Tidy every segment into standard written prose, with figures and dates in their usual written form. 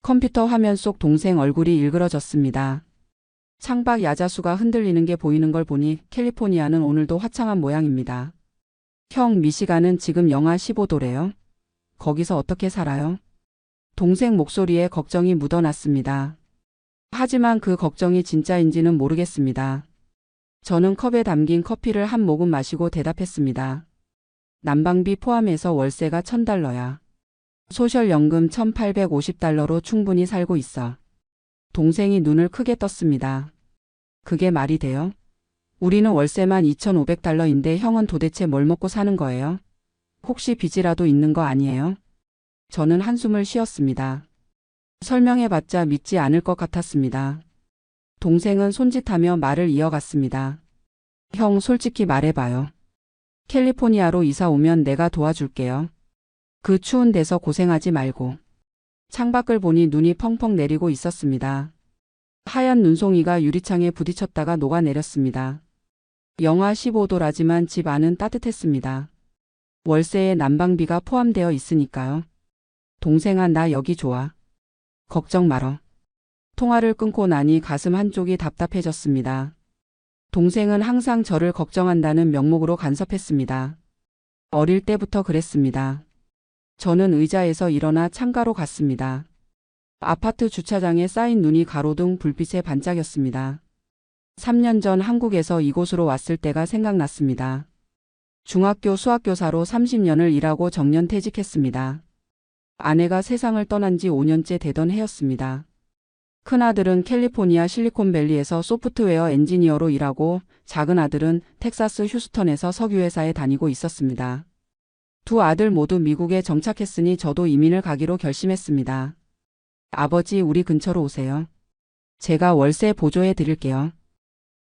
컴퓨터 화면 속 동생 얼굴이 일그러졌습니다. 창밖 야자수가 흔들리는 게 보이는 걸 보니 캘리포니아는 오늘도 화창한 모양입니다. 형, 미시간은 지금 영하 15도래요? 거기서 어떻게 살아요? 동생 목소리에 걱정이 묻어났습니다. 하지만 그 걱정이 진짜인지는 모르겠습니다. 저는 컵에 담긴 커피를 한 모금 마시고 대답했습니다. 난방비 포함해서 월세가 $1,000야. 소셜연금 $1,850로 충분히 살고 있어. 동생이 눈을 크게 떴습니다. 그게 말이 돼요? 우리는 월세만 $2,500인데 형은 도대체 뭘 먹고 사는 거예요? 혹시 빚이라도 있는 거 아니에요? 저는 한숨을 쉬었습니다. 설명해봤자 믿지 않을 것 같았습니다. 동생은 손짓하며 말을 이어갔습니다. 형, 솔직히 말해봐요. 캘리포니아로 이사 오면 내가 도와줄게요. 그 추운 데서 고생하지 말고. 창밖을 보니 눈이 펑펑 내리고 있었습니다. 하얀 눈송이가 유리창에 부딪혔다가 녹아내렸습니다. 영하 15도라지만 집 안은 따뜻했습니다. 월세에 난방비가 포함되어 있으니까요. 동생아, 나 여기 좋아. 걱정 말어. 통화를 끊고 나니 가슴 한쪽이 답답해졌습니다. 동생은 항상 저를 걱정한다는 명목으로 간섭했습니다. 어릴 때부터 그랬습니다. 저는 의자에서 일어나 창가로 갔습니다. 아파트 주차장에 쌓인 눈이 가로등 불빛에 반짝였습니다. 3년 전 한국에서 이곳으로 왔을 때가 생각났습니다. 중학교 수학교사로 30년을 일하고 정년퇴직했습니다. 아내가 세상을 떠난 지 5년째 되던 해였습니다. 큰아들은 캘리포니아 실리콘밸리에서 소프트웨어 엔지니어로 일하고 작은 아들은 텍사스 휴스턴에서 석유회사에 다니고 있었습니다. 두 아들 모두 미국에 정착했으니 저도 이민을 가기로 결심했습니다. 아버지, 우리 근처로 오세요. 제가 월세 보조해 드릴게요.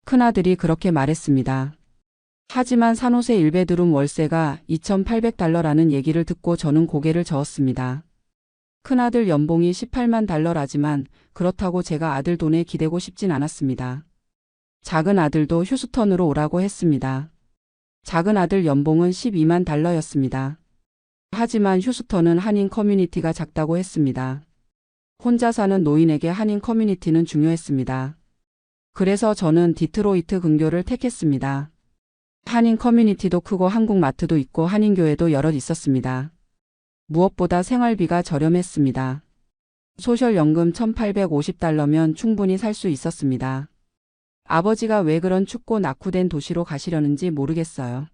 큰아들이 그렇게 말했습니다. 하지만 산호세 1베드룸 월세가 $2,800라는 얘기를 듣고 저는 고개를 저었습니다. 큰아들 연봉이 $18만, 그렇다고 제가 아들 돈에 기대고 싶진 않았습니다. 작은 아들도 휴스턴으로 오라고 했습니다. 작은 아들 연봉은 $12만. 하지만 휴스턴은 한인 커뮤니티가 작다고 했습니다. 혼자 사는 노인에게 한인 커뮤니티는 중요했습니다. 그래서 저는 디트로이트 근교를 택했습니다. 한인 커뮤니티도 크고 한국 마트도 있고 한인교회도 여럿 있었습니다. 무엇보다 생활비가 저렴했습니다. 소셜연금 $1,850면 충분히 살 수 있었습니다. 아버지가 왜 그런 춥고 낙후된 도시로 가시려는지 모르겠어요.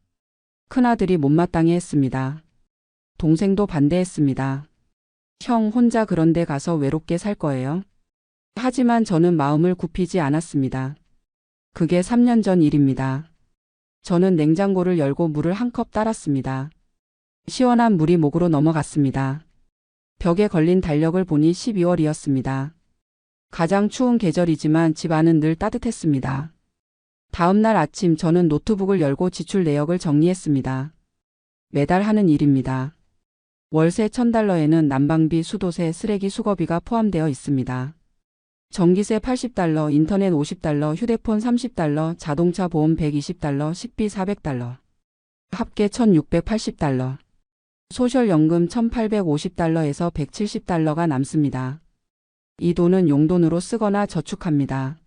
큰아들이 못마땅해 했습니다. 동생도 반대했습니다. 형, 혼자 그런 데 가서 외롭게 살 거예요? 하지만 저는 마음을 굽히지 않았습니다. 그게 3년 전 일입니다. 저는 냉장고를 열고 물을 한 컵 따랐습니다. 시원한 물이 목으로 넘어갔습니다. 벽에 걸린 달력을 보니 12월이었습니다. 가장 추운 계절이지만 집 안은 늘 따뜻했습니다. 다음 날 아침 저는 노트북을 열고 지출 내역을 정리했습니다. 매달 하는 일입니다. 월세 $1,000에는 난방비, 수도세, 쓰레기 수거비가 포함되어 있습니다. 전기세 $80, 인터넷 $50, 휴대폰 $30, 자동차 보험 $120, 식비 $400. 합계 $1,680. 소셜연금 $1,850에서 $170가 남습니다. 이 돈은 용돈으로 쓰거나 저축합니다.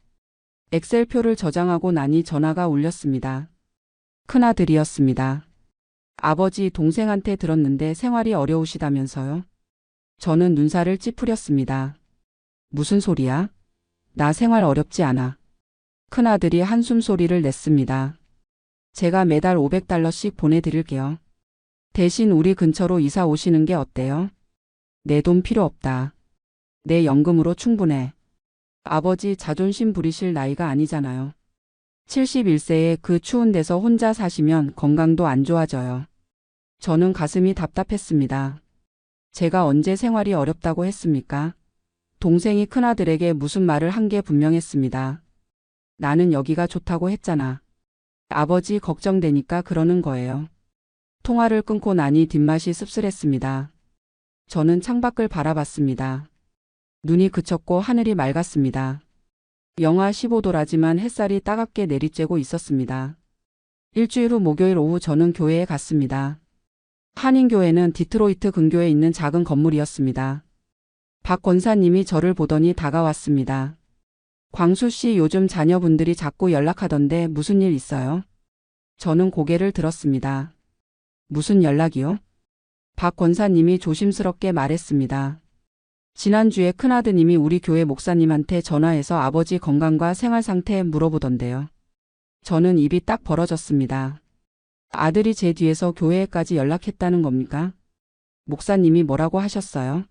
엑셀표를 저장하고 나니 전화가 울렸습니다. 큰아들이었습니다. 아버지, 동생한테 들었는데 생활이 어려우시다면서요? 저는 눈살을 찌푸렸습니다. 무슨 소리야? 나 생활 어렵지 않아. 큰아들이 한숨 소리를 냈습니다. 제가 매달 $500씩 보내드릴게요. 대신 우리 근처로 이사 오시는 게 어때요? 내 돈 필요 없다. 내 연금으로 충분해. 아버지, 자존심 부리실 나이가 아니잖아요. 71세에 그 추운 데서 혼자 사시면 건강도 안 좋아져요. 저는 가슴이 답답했습니다. 제가 언제 생활이 어렵다고 했습니까? 동생이 큰아들에게 무슨 말을 한 게 분명했습니다. 나는 여기가 좋다고 했잖아. 아버지, 걱정되니까 그러는 거예요. 통화를 끊고 나니 뒷맛이 씁쓸했습니다. 저는 창밖을 바라봤습니다. 눈이 그쳤고 하늘이 맑았습니다. 영하 15도라지만 햇살이 따갑게 내리쬐고 있었습니다. 일주일 후 목요일 오후 저는 교회에 갔습니다. 한인교회는 디트로이트 근교에 있는 작은 건물이었습니다. 박 권사님이 저를 보더니 다가왔습니다. 광수 씨 요즘 자녀분들이 자꾸 연락하던데 무슨 일 있어요? 저는 고개를 들었습니다. 무슨 연락이요? 박 권사님이 조심스럽게 말했습니다. 지난주에 큰아드님이 우리 교회 목사님한테 전화해서 아버지 건강과 생활 상태 물어보던데요. 저는 입이 딱 벌어졌습니다. 아들이 제 뒤에서 교회에까지 연락했다는 겁니까? 목사님이 뭐라고 하셨어요?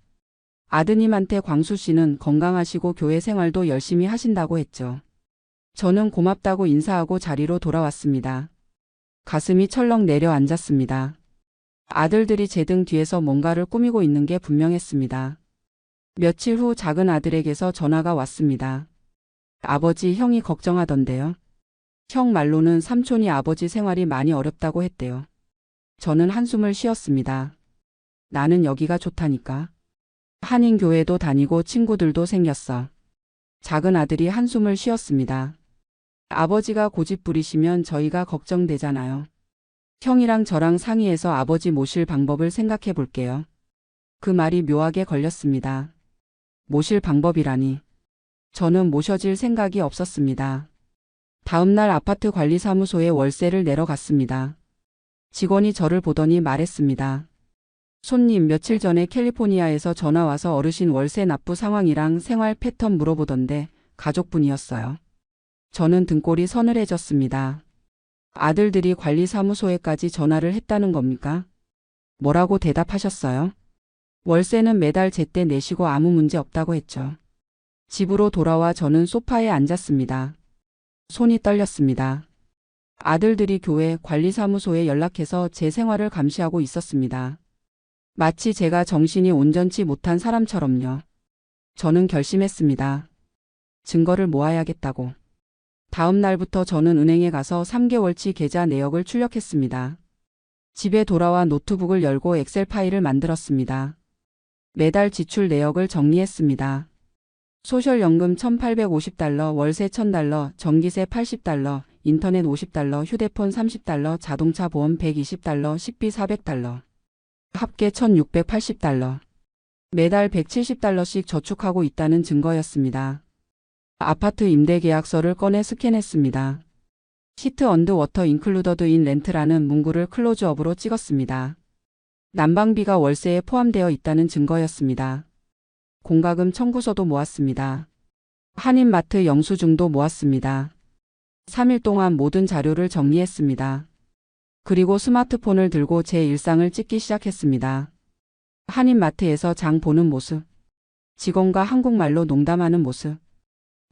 아드님한테 광수 씨는 건강하시고 교회 생활도 열심히 하신다고 했죠. 저는 고맙다고 인사하고 자리로 돌아왔습니다. 가슴이 철렁 내려앉았습니다. 아들들이 제 등 뒤에서 뭔가를 꾸미고 있는 게 분명했습니다. 며칠 후 작은 아들에게서 전화가 왔습니다. 아버지, 형이 걱정하던데요. 형 말로는 삼촌이 아버지 생활이 많이 어렵다고 했대요. 저는 한숨을 쉬었습니다. 나는 여기가 좋다니까. 한인교회도 다니고 친구들도 생겼어. 작은 아들이 한숨을 쉬었습니다. 아버지가 고집 부리시면 저희가 걱정되잖아요. 형이랑 저랑 상의해서 아버지 모실 방법을 생각해 볼게요. 그 말이 묘하게 걸렸습니다. 모실 방법이라니. 저는 모셔질 생각이 없었습니다. 다음 날 아파트 관리사무소에 월세를 내러 갔습니다. 직원이 저를 보더니 말했습니다. 손님, 며칠 전에 캘리포니아에서 전화 와서 어르신 월세 납부 상황이랑 생활 패턴 물어보던데 가족분이었어요. 저는 등골이 서늘해졌습니다. 아들들이 관리사무소에까지 전화를 했다는 겁니까? 뭐라고 대답하셨어요? 월세는 매달 제때 내시고 아무 문제 없다고 했죠. 집으로 돌아와 저는 소파에 앉았습니다. 손이 떨렸습니다. 아들들이 교회 관리사무소에 연락해서 제 생활을 감시하고 있었습니다. 마치 제가 정신이 온전치 못한 사람처럼요. 저는 결심했습니다. 증거를 모아야겠다고. 다음 날부터 저는 은행에 가서 3개월치 계좌 내역을 출력했습니다. 집에 돌아와 노트북을 열고 엑셀 파일을 만들었습니다. 매달 지출 내역을 정리했습니다. 소셜연금 $1,850, 월세 $1,000, 전기세 $80, 인터넷 $50, 휴대폰 $30, 자동차 보험 $120, 식비 $400. 합계 $1,680. 매달 $170씩 저축하고 있다는 증거였습니다. 아파트 임대 계약서를 꺼내 스캔했습니다. 시트 언드 워터 인클루더드 인 렌트라는 문구를 클로즈업으로 찍었습니다. 난방비가 월세에 포함되어 있다는 증거였습니다. 공과금 청구서도 모았습니다. 한인마트 영수증도 모았습니다. 3일 동안 모든 자료를 정리했습니다. 그리고 스마트폰을 들고 제 일상을 찍기 시작했습니다. 한인마트에서 장 보는 모습, 직원과 한국말로 농담하는 모습,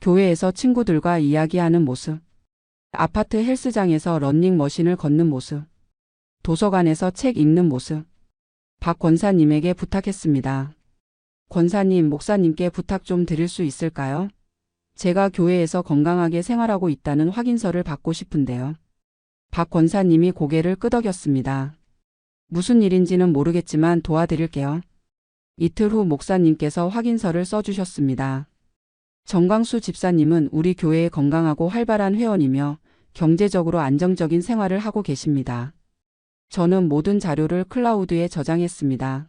교회에서 친구들과 이야기하는 모습, 아파트 헬스장에서 러닝머신을 걷는 모습, 도서관에서 책 읽는 모습. 박 권사님에게 부탁했습니다. 권사님, 목사님께 부탁 좀 드릴 수 있을까요? 제가 교회에서 건강하게 생활하고 있다는 확인서를 받고 싶은데요. 박 권사님이 고개를 끄덕였습니다. 무슨 일인지는 모르겠지만 도와드릴게요. 이틀 후 목사님께서 확인서를 써주셨습니다. 정광수 집사님은 우리 교회의 건강하고 활발한 회원이며 경제적으로 안정적인 생활을 하고 계십니다. 저는 모든 자료를 클라우드에 저장했습니다.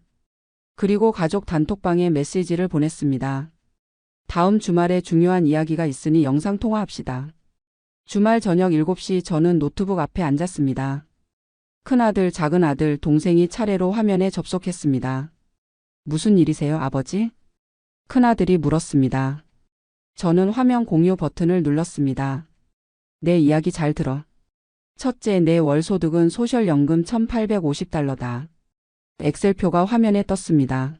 그리고 가족 단톡방에 메시지를 보냈습니다. 다음 주말에 중요한 이야기가 있으니 영상통화합시다. 주말 저녁 7시 저는 노트북 앞에 앉았습니다. 큰아들, 작은아들, 동생이 차례로 화면에 접속했습니다. 무슨 일이세요, 아버지? 큰아들이 물었습니다. 저는 화면 공유 버튼을 눌렀습니다. 내 이야기 잘 들어. 첫째, 내 월 소득은 소셜연금 $1,850다. 엑셀표가 화면에 떴습니다.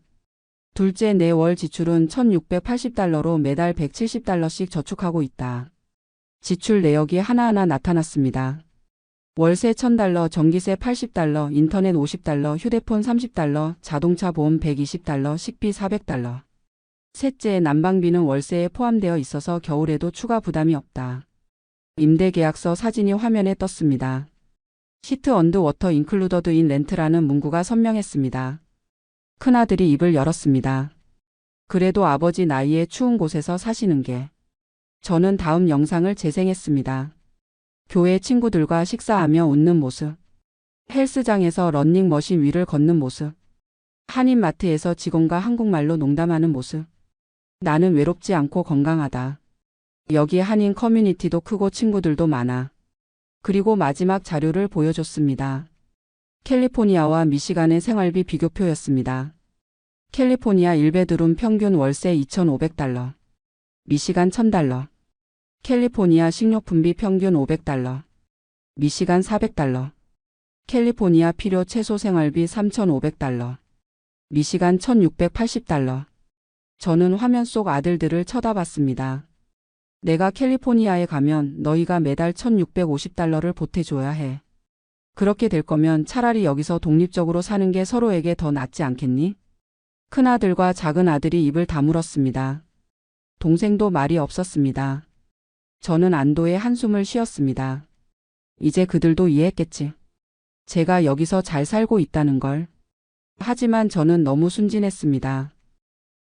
둘째, 내 월 지출은 $1,680로 매달 $170씩 저축하고 있다. 지출 내역이 하나하나 나타났습니다. 월세 $1,000, 전기세 $80, 인터넷 $50, 휴대폰 $30, 자동차 보험 $120, 식비 $400. 셋째, 난방비는 월세에 포함되어 있어서 겨울에도 추가 부담이 없다. 임대계약서 사진이 화면에 떴습니다. 시트 언드 워터 인클루더드 인 렌트라는 문구가 선명했습니다. 큰아들이 입을 열었습니다. 그래도 아버지 나이에 추운 곳에서 사시는 게. 저는 다음 영상을 재생했습니다. 교회 친구들과 식사하며 웃는 모습. 헬스장에서 러닝머신 위를 걷는 모습. 한인마트에서 직원과 한국말로 농담하는 모습. 나는 외롭지 않고 건강하다. 여기 한인 커뮤니티도 크고 친구들도 많아. 그리고 마지막 자료를 보여줬습니다. 캘리포니아와 미시간의 생활비 비교표였습니다. 캘리포니아 1베드룸 평균 월세 $2,500. 미시간 $1,000. 캘리포니아 식료품비 평균 $500. 미시간 $400. 캘리포니아 필요 최소 생활비 $3,500. 미시간 $1,680. 저는 화면 속 아들들을 쳐다봤습니다. 내가 캘리포니아에 가면 너희가 매달 $1,650를 보태줘야 해. 그렇게 될 거면 차라리 여기서 독립적으로 사는 게 서로에게 더 낫지 않겠니? 큰아들과 작은아들이 입을 다물었습니다. 동생도 말이 없었습니다. 저는 안도의 한숨을 쉬었습니다. 이제 그들도 이해했겠지. 제가 여기서 잘 살고 있다는 걸. 하지만 저는 너무 순진했습니다.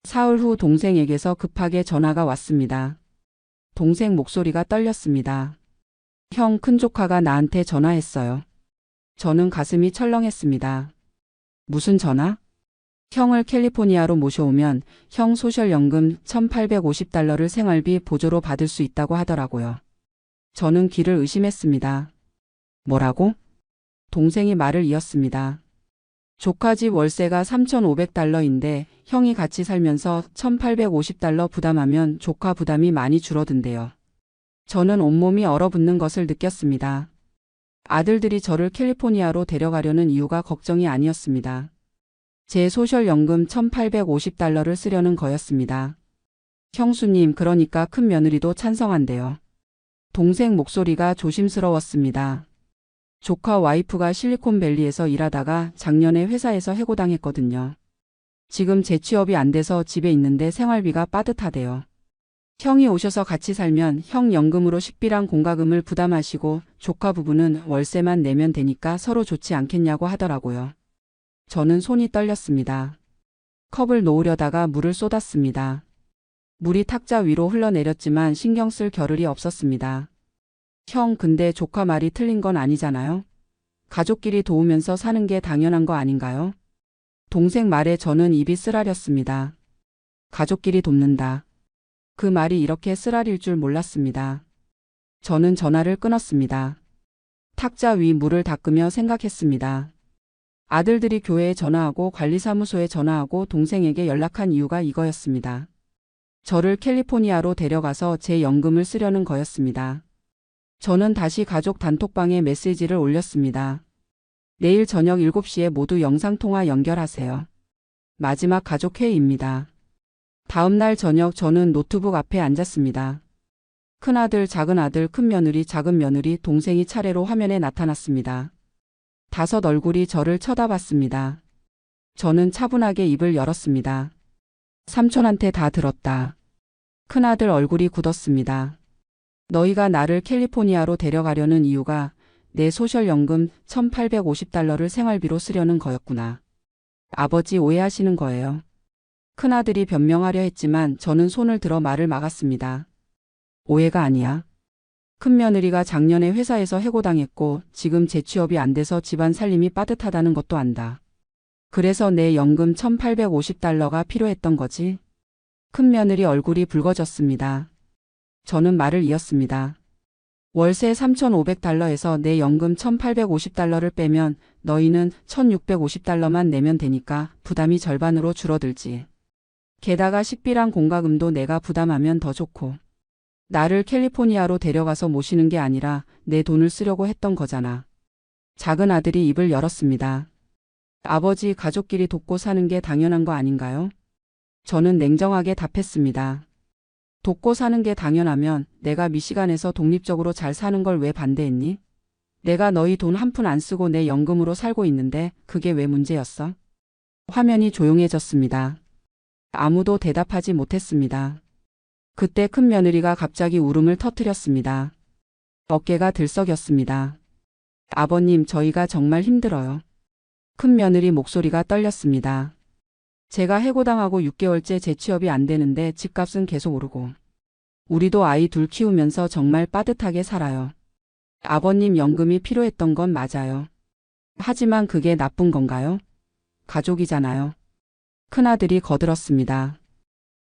사흘 후 동생에게서 급하게 전화가 왔습니다. 동생 목소리가 떨렸습니다. 형, 큰조카가 나한테 전화했어요. 저는 가슴이 철렁했습니다. 무슨 전화? 형을 캘리포니아로 모셔오면 형 소셜연금 $1,850를 생활비 보조로 받을 수 있다고 하더라고요. 저는 귀를 의심했습니다. 뭐라고? 동생이 말을 이었습니다. 조카 집 월세가 $3,500인데 형이 같이 살면서 $1,850 부담하면 조카 부담이 많이 줄어든대요. 저는 온몸이 얼어붙는 것을 느꼈습니다. 아들들이 저를 캘리포니아로 데려가려는 이유가 걱정이 아니었습니다. 제 소셜연금 $1,850를 쓰려는 거였습니다. 형수님, 그러니까 큰 며느리도 찬성한대요. 동생 목소리가 조심스러웠습니다. 조카 와이프가 실리콘밸리에서 일하다가 작년에 회사에서 해고당했거든요. 지금 재취업이 안 돼서 집에 있는데 생활비가 빠듯하대요. 형이 오셔서 같이 살면 형 연금으로 식비랑 공과금을 부담하시고 조카 부부는 월세만 내면 되니까 서로 좋지 않겠냐고 하더라고요. 저는 손이 떨렸습니다. 컵을 놓으려다가 물을 쏟았습니다. 물이 탁자 위로 흘러내렸지만 신경 쓸 겨를이 없었습니다. 형, 근데 조카 말이 틀린 건 아니잖아요? 가족끼리 도우면서 사는 게 당연한 거 아닌가요? 동생 말에 저는 입이 쓰라렸습니다. 가족끼리 돕는다. 그 말이 이렇게 쓰라릴 줄 몰랐습니다. 저는 전화를 끊었습니다. 탁자 위 물을 닦으며 생각했습니다. 아들들이 교회에 전화하고 관리사무소에 전화하고 동생에게 연락한 이유가 이거였습니다. 저를 캘리포니아로 데려가서 제 연금을 쓰려는 거였습니다. 저는 다시 가족 단톡방에 메시지를 올렸습니다. 내일 저녁 7시에 모두 영상통화 연결하세요. 마지막 가족 회의입니다. 다음 날 저녁 저는 노트북 앞에 앉았습니다. 큰아들, 작은아들, 큰며느리, 작은며느리, 동생이 차례로 화면에 나타났습니다. 5 얼굴이 저를 쳐다봤습니다. 저는 차분하게 입을 열었습니다. 삼촌한테 다 들었다. 큰아들 얼굴이 굳었습니다. 너희가 나를 캘리포니아로 데려가려는 이유가 내 소셜연금 $1,850를 생활비로 쓰려는 거였구나. 아버지 오해하시는 거예요. 큰아들이 변명하려 했지만 저는 손을 들어 말을 막았습니다. 오해가 아니야. 큰며느리가 작년에 회사에서 해고당했고 지금 재취업이 안 돼서 집안 살림이 빠듯하다는 것도 안다. 그래서 내 연금 $1,850가 필요했던 거지. 큰며느리 얼굴이 붉어졌습니다. 저는 말을 이었습니다. 월세 $3,500에서 내 연금 $1,850를 빼면 너희는 $1,650만 내면 되니까 부담이 절반으로 줄어들지. 게다가 식비랑 공과금도 내가 부담하면 더 좋고. 나를 캘리포니아로 데려가서 모시는 게 아니라 내 돈을 쓰려고 했던 거잖아. 작은 아들이 입을 열었습니다. 아버지, 가족끼리 돕고 사는 게 당연한 거 아닌가요? 저는 냉정하게 답했습니다. 돕고 사는 게 당연하면 내가 미시간에서 독립적으로 잘 사는 걸 왜 반대했니? 내가 너희 돈 한 푼 안 쓰고 내 연금으로 살고 있는데 그게 왜 문제였어? 화면이 조용해졌습니다. 아무도 대답하지 못했습니다. 그때 큰며느리가 갑자기 울음을 터뜨렸습니다. 어깨가 들썩였습니다. 아버님, 저희가 정말 힘들어요. 큰며느리 목소리가 떨렸습니다. 제가 해고당하고 6개월째 재취업이 안 되는데 집값은 계속 오르고. 우리도 아이 둘 키우면서 정말 빠듯하게 살아요. 아버님 연금이 필요했던 건 맞아요. 하지만 그게 나쁜 건가요? 가족이잖아요. 큰아들이 거들었습니다.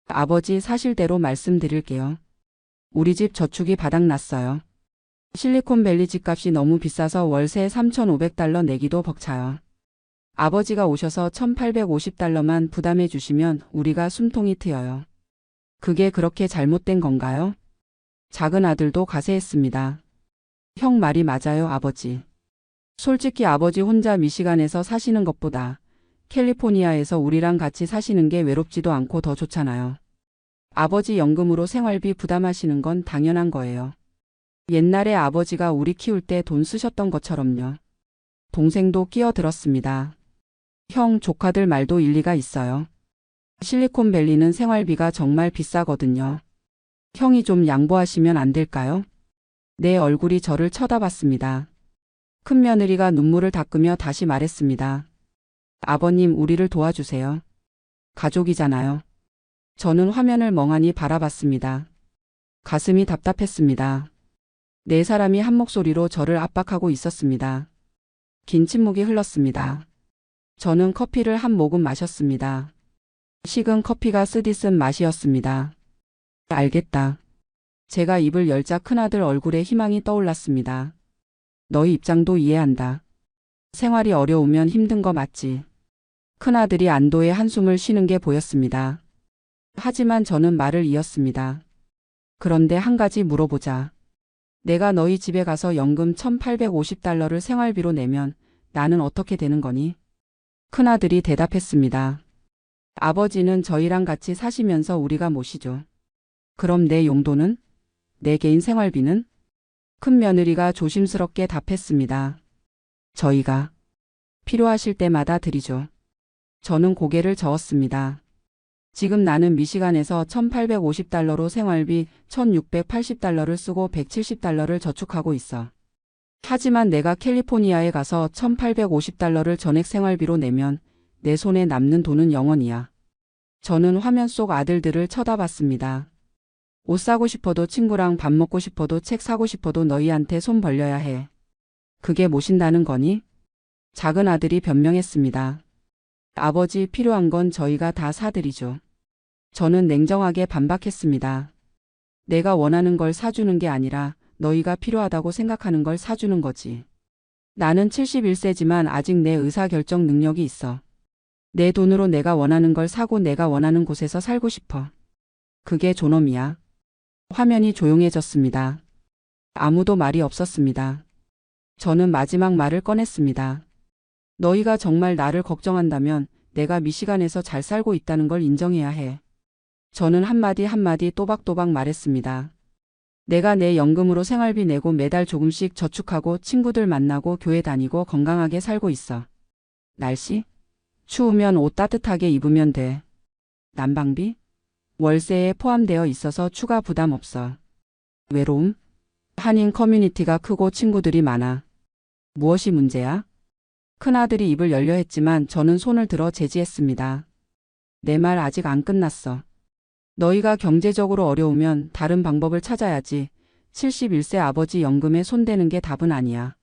아버지, 사실대로 말씀드릴게요. 우리 집 저축이 바닥났어요. 실리콘밸리 집값이 너무 비싸서 월세 3,500달러 내기도 벅차요. 아버지가 오셔서 1,850달러만 부담해 주시면 우리가 숨통이 트여요. 그게 그렇게 잘못된 건가요? 작은 아들도 가세했습니다. 형 말이 맞아요, 아버지. 솔직히 아버지 혼자 미시간에서 사시는 것보다 캘리포니아에서 우리랑 같이 사시는 게 외롭지도 않고 더 좋잖아요. 아버지 연금으로 생활비 부담하시는 건 당연한 거예요. 옛날에 아버지가 우리 키울 때 돈 쓰셨던 것처럼요. 동생도 끼어들었습니다. 형, 조카들 말도 일리가 있어요. 실리콘밸리는 생활비가 정말 비싸거든요. 형이 좀 양보하시면 안 될까요? 내 얼굴이 저를 쳐다봤습니다. 큰며느리가 눈물을 닦으며 다시 말했습니다. 아버님, 우리를 도와주세요. 가족이잖아요. 저는 화면을 멍하니 바라봤습니다. 가슴이 답답했습니다. 네 사람이 한 목소리로 저를 압박하고 있었습니다. 긴 침묵이 흘렀습니다. 저는 커피를 한 모금 마셨습니다. 식은 커피가 쓰디쓴 맛이었습니다. 알겠다. 제가 입을 열자 큰아들 얼굴에 희망이 떠올랐습니다. 너희 입장도 이해한다. 생활이 어려우면 힘든 거 맞지. 큰아들이 안도의 한숨을 쉬는 게 보였습니다. 하지만 저는 말을 이었습니다. 그런데 한 가지 물어보자. 내가 너희 집에 가서 연금 1,850달러를 생활비로 내면 나는 어떻게 되는 거니? 큰아들이 대답했습니다. 아버지는 저희랑 같이 사시면서 우리가 모시죠. 그럼 내 용돈은? 내 개인 생활비는? 큰며느리가 조심스럽게 답했습니다. 저희가 필요하실 때마다 드리죠. 저는 고개를 저었습니다. 지금 나는 미시간에서 1,850달러로 생활비 1,680달러를 쓰고 170달러를 저축하고 있어. 하지만 내가 캘리포니아에 가서 1,850달러를 전액 생활비로 내면 내 손에 남는 돈은 0원이야. 저는 화면 속 아들들을 쳐다봤습니다. 옷 사고 싶어도 친구랑 밥 먹고 싶어도 책 사고 싶어도 너희한테 손 벌려야 해. 그게 모신다는 거니? 작은 아들이 변명했습니다. 아버지, 필요한 건 저희가 다 사드리죠. 저는 냉정하게 반박했습니다. 내가 원하는 걸 사주는 게 아니라 너희가 필요하다고 생각하는 걸 사주는 거지. 나는 71세지만 아직 내 의사결정 능력이 있어. 내 돈으로 내가 원하는 걸 사고 내가 원하는 곳에서 살고 싶어. 그게 존엄이야. 화면이 조용해졌습니다. 아무도 말이 없었습니다. 저는 마지막 말을 꺼냈습니다. 너희가 정말 나를 걱정한다면 내가 미시간에서 잘 살고 있다는 걸 인정해야 해. 저는 한마디 한마디 또박또박 말했습니다. 내가 내 연금으로 생활비 내고 매달 조금씩 저축하고 친구들 만나고 교회 다니고 건강하게 살고 있어. 날씨? 추우면 옷 따뜻하게 입으면 돼. 난방비? 월세에 포함되어 있어서 추가 부담 없어. 외로움? 한인 커뮤니티가 크고 친구들이 많아. 무엇이 문제야? 큰아들이 입을 열려 했지만 저는 손을 들어 제지했습니다. 내 말 아직 안 끝났어. 너희가 경제적으로 어려우면 다른 방법을 찾아야지. 71세 아버지 연금에 손대는 게 답은 아니야.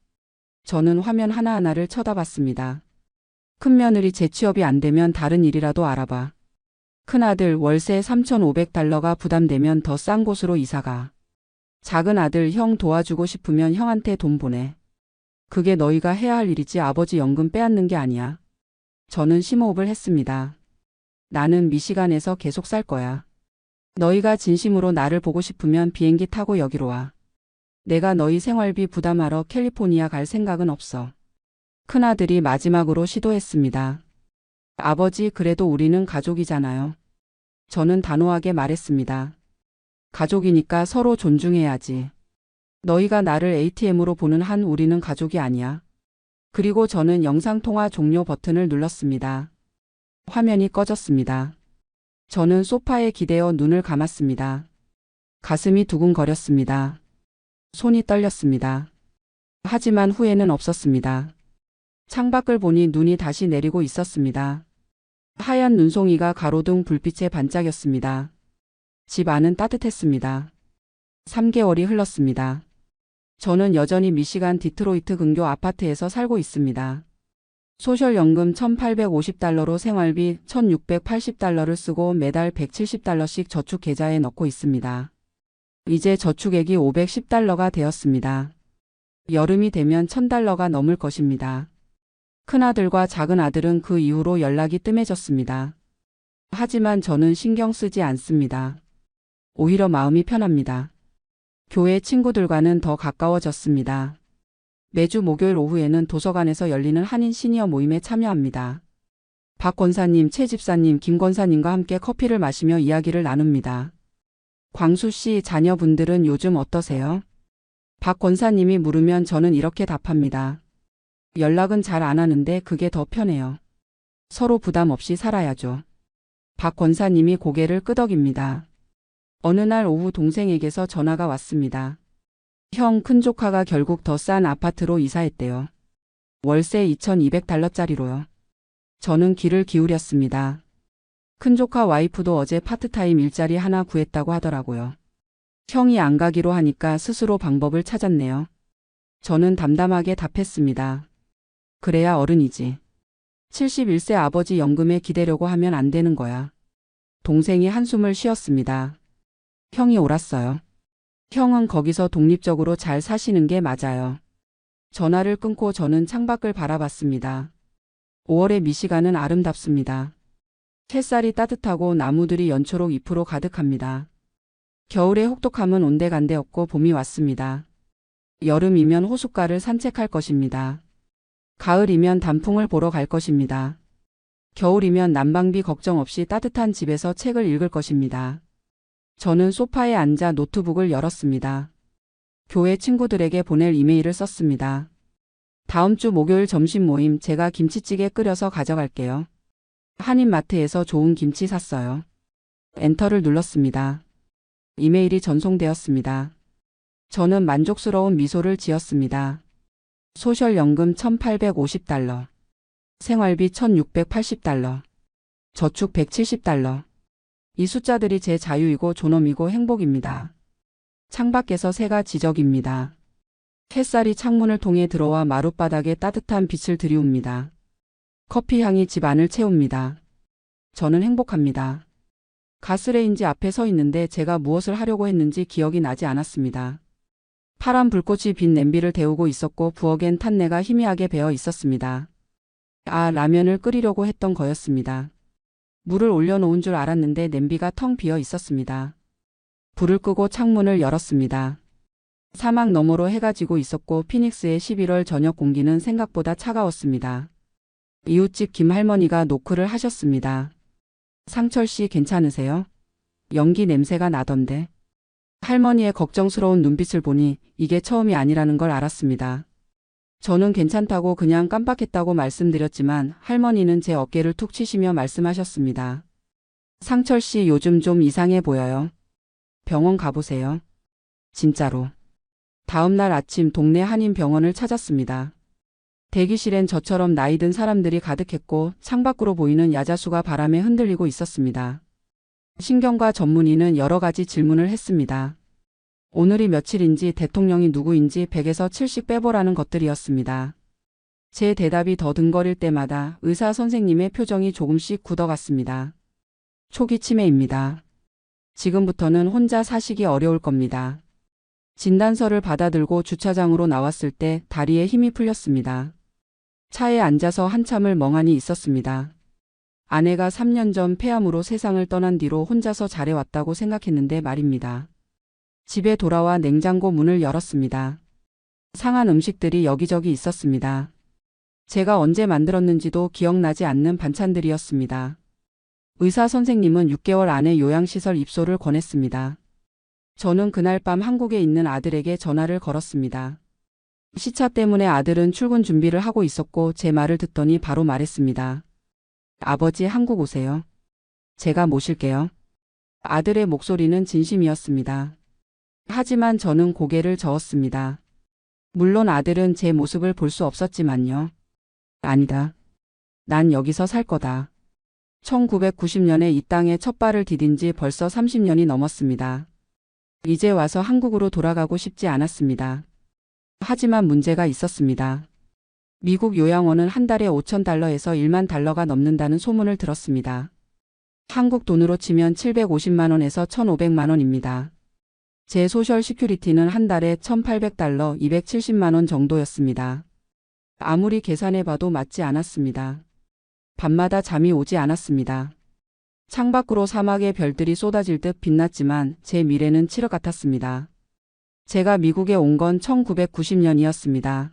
저는 화면 하나하나를 쳐다봤습니다. 큰며느리 재취업이 안 되면 다른 일이라도 알아봐. 큰아들, 월세 3,500달러가 부담되면 더 싼 곳으로 이사가. 작은 아들, 형 도와주고 싶으면 형한테 돈 보내. 그게 너희가 해야 할 일이지 아버지 연금 빼앗는 게 아니야. 저는 심호흡을 했습니다. 나는 미시간에서 계속 살 거야. 너희가 진심으로 나를 보고 싶으면 비행기 타고 여기로 와. 내가 너희 생활비 부담하러 캘리포니아 갈 생각은 없어. 큰아들이 마지막으로 시도했습니다. 아버지, 그래도 우리는 가족이잖아요. 저는 단호하게 말했습니다. 가족이니까 서로 존중해야지. 너희가 나를 ATM으로 보는 한 우리는 가족이 아니야. 그리고 저는 영상통화 종료 버튼을 눌렀습니다. 화면이 꺼졌습니다. 저는 소파에 기대어 눈을 감았습니다. 가슴이 두근거렸습니다. 손이 떨렸습니다. 하지만 후회는 없었습니다. 창밖을 보니 눈이 다시 내리고 있었습니다. 하얀 눈송이가 가로등 불빛에 반짝였습니다. 집 안은 따뜻했습니다. 3개월이 흘렀습니다. 저는 여전히 미시간 디트로이트 근교 아파트에서 살고 있습니다. 소셜연금 1,850달러로 생활비 1,680달러를 쓰고 매달 170달러씩 저축 계좌에 넣고 있습니다. 이제 저축액이 510달러가 되었습니다. 여름이 되면 1,000달러가 넘을 것입니다. 큰아들과 작은아들은 그 이후로 연락이 뜸해졌습니다. 하지만 저는 신경 쓰지 않습니다. 오히려 마음이 편합니다. 교회 친구들과는 더 가까워졌습니다. 매주 목요일 오후에는 도서관에서 열리는 한인 시니어 모임에 참여합니다. 박 권사님, 최 집사님, 김 권사님과 함께 커피를 마시며 이야기를 나눕니다. 광수 씨, 자녀분들은 요즘 어떠세요? 박 권사님이 물으면 저는 이렇게 답합니다. 연락은 잘 안 하는데 그게 더 편해요. 서로 부담 없이 살아야죠. 박 권사님이 고개를 끄덕입니다. 어느 날 오후 동생에게서 전화가 왔습니다. 형, 큰조카가 결국 더 싼 아파트로 이사했대요. 월세 2,200달러짜리로요. 저는 귀를 기울였습니다. 큰조카 와이프도 어제 파트타임 일자리 하나 구했다고 하더라고요. 형이 안 가기로 하니까 스스로 방법을 찾았네요. 저는 담담하게 답했습니다. 그래야 어른이지. 71세 아버지 연금에 기대려고 하면 안 되는 거야. 동생이 한숨을 쉬었습니다. 형이 옳았어요. 형은 거기서 독립적으로 잘 사시는 게 맞아요. 전화를 끊고 저는 창밖을 바라봤습니다. 5월의 미시간은 아름답습니다. 햇살이 따뜻하고 나무들이 연초록 잎으로 가득합니다. 겨울의 혹독함은 온데간데 없고 봄이 왔습니다. 여름이면 호숫가를 산책할 것입니다. 가을이면 단풍을 보러 갈 것입니다. 겨울이면 난방비 걱정 없이 따뜻한 집에서 책을 읽을 것입니다. 저는 소파에 앉아 노트북을 열었습니다. 교회 친구들에게 보낼 이메일을 썼습니다. 다음 주 목요일 점심 모임 제가 김치찌개 끓여서 가져갈게요. 한인마트에서 좋은 김치 샀어요. 엔터를 눌렀습니다. 이메일이 전송되었습니다. 저는 만족스러운 미소를 지었습니다. 소셜연금 1,850달러, 생활비 1,680달러, 저축 170달러. 이 숫자들이 제 자유이고 존엄이고 행복입니다. 창밖에서 새가 지저귀입니다. 햇살이 창문을 통해 들어와 마룻바닥에 따뜻한 빛을 들이웁니다. 커피 향이 집 안을 채웁니다. 저는 행복합니다. 가스레인지 앞에 서 있는데 제가 무엇을 하려고 했는지 기억이 나지 않았습니다. 파란 불꽃이 빈 냄비를 데우고 있었고 부엌엔 탄내가 희미하게 배어 있었습니다. 라면을 끓이려고 했던 거였습니다. 물을 올려놓은 줄 알았는데 냄비가 텅 비어 있었습니다. 불을 끄고 창문을 열었습니다. 사막 너머로 해가 지고 있었고 피닉스의 11월 저녁 공기는 생각보다 차가웠습니다. 이웃집 김할머니가 노크를 하셨습니다. 상철 씨 괜찮으세요? 연기 냄새가 나던데. 할머니의 걱정스러운 눈빛을 보니 이게 처음이 아니라는 걸 알았습니다. 저는 괜찮다고 그냥 깜빡했다고 말씀드렸지만 할머니는 제 어깨를 툭 치시며 말씀하셨습니다. 상철 씨 요즘 좀 이상해 보여요. 병원 가보세요. 진짜로. 다음 날 아침 동네 한인병원을 찾았습니다. 대기실엔 저처럼 나이든 사람들이 가득했고 창밖으로 보이는 야자수가 바람에 흔들리고 있었습니다. 신경과 전문의는 여러 가지 질문을 했습니다. 오늘이 며칠인지 대통령이 누구인지 100에서 7씩 빼보라는 것들이었습니다. 제 대답이 더듬거릴 때마다 의사 선생님의 표정이 조금씩 굳어갔습니다. 초기 치매입니다. 지금부터는 혼자 사시기 어려울 겁니다. 진단서를 받아들고 주차장으로 나왔을 때 다리에 힘이 풀렸습니다. 차에 앉아서 한참을 멍하니 있었습니다. 아내가 3년 전 폐암으로 세상을 떠난 뒤로 혼자서 잘해왔다고 생각했는데 말입니다. 집에 돌아와 냉장고 문을 열었습니다. 상한 음식들이 여기저기 있었습니다. 제가 언제 만들었는지도 기억나지 않는 반찬들이었습니다. 의사 선생님은 6개월 안에 요양시설 입소를 권했습니다. 저는 그날 밤 한국에 있는 아들에게 전화를 걸었습니다. 시차 때문에 아들은 출근 준비를 하고 있었고 제 말을 듣더니 바로 말했습니다. 아버지 한국 오세요. 제가 모실게요. 아들의 목소리는 진심이었습니다. 하지만 저는 고개를 저었습니다. 물론 아들은 제 모습을 볼 수 없었지만요. 아니다. 난 여기서 살 거다. 1990년에 이 땅에 첫 발을 디딘 지 벌써 30년이 넘었습니다. 이제 와서 한국으로 돌아가고 싶지 않았습니다. 하지만 문제가 있었습니다. 미국 요양원은 한 달에 5,000달러에서 1만 달러가 넘는다는 소문을 들었습니다. 한국 돈으로 치면 750만 원에서 1,500만 원입니다. 제 소셜 시큐리티는 한 달에 1,800달러, 270만 원 정도였습니다. 아무리 계산해봐도 맞지 않았습니다. 밤마다 잠이 오지 않았습니다. 창밖으로 사막의 별들이 쏟아질 듯 빛났지만 제 미래는 칠흑 같았습니다. 제가 미국에 온 건 1990년이었습니다.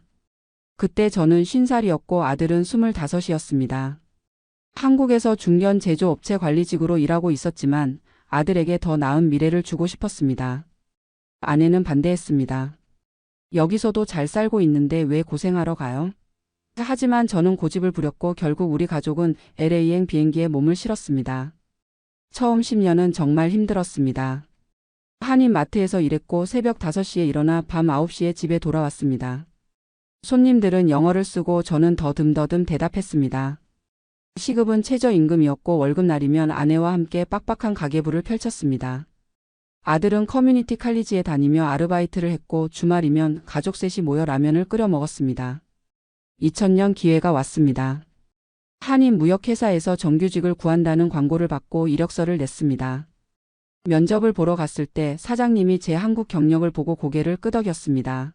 그때 저는 50살이었고 아들은 25이었습니다. 한국에서 중견 제조업체 관리직으로 일하고 있었지만 아들에게 더 나은 미래를 주고 싶었습니다. 아내는 반대했습니다. 여기서도 잘 살고 있는데 왜 고생하러 가요? 하지만 저는 고집을 부렸고 결국 우리 가족은 LA행 비행기에 몸을 실었습니다. 처음 10년은 정말 힘들었습니다. 한인 마트에서 일했고 새벽 5시에 일어나 밤 9시에 집에 돌아왔습니다. 손님들은 영어를 쓰고 저는 더듬더듬 대답했습니다. 시급은 최저임금이었고 월급날이면 아내와 함께 빡빡한 가계부를 펼쳤습니다. 아들은 커뮤니티 칼리지에 다니며 아르바이트를 했고 주말이면 가족 셋이 모여 라면을 끓여 먹었습니다. 2000년 기회가 왔습니다. 한인 무역회사에서 정규직을 구한다는 광고를 받고 이력서를 냈습니다. 면접을 보러 갔을 때 사장님이 제 한국 경력을 보고 고개를 끄덕였습니다.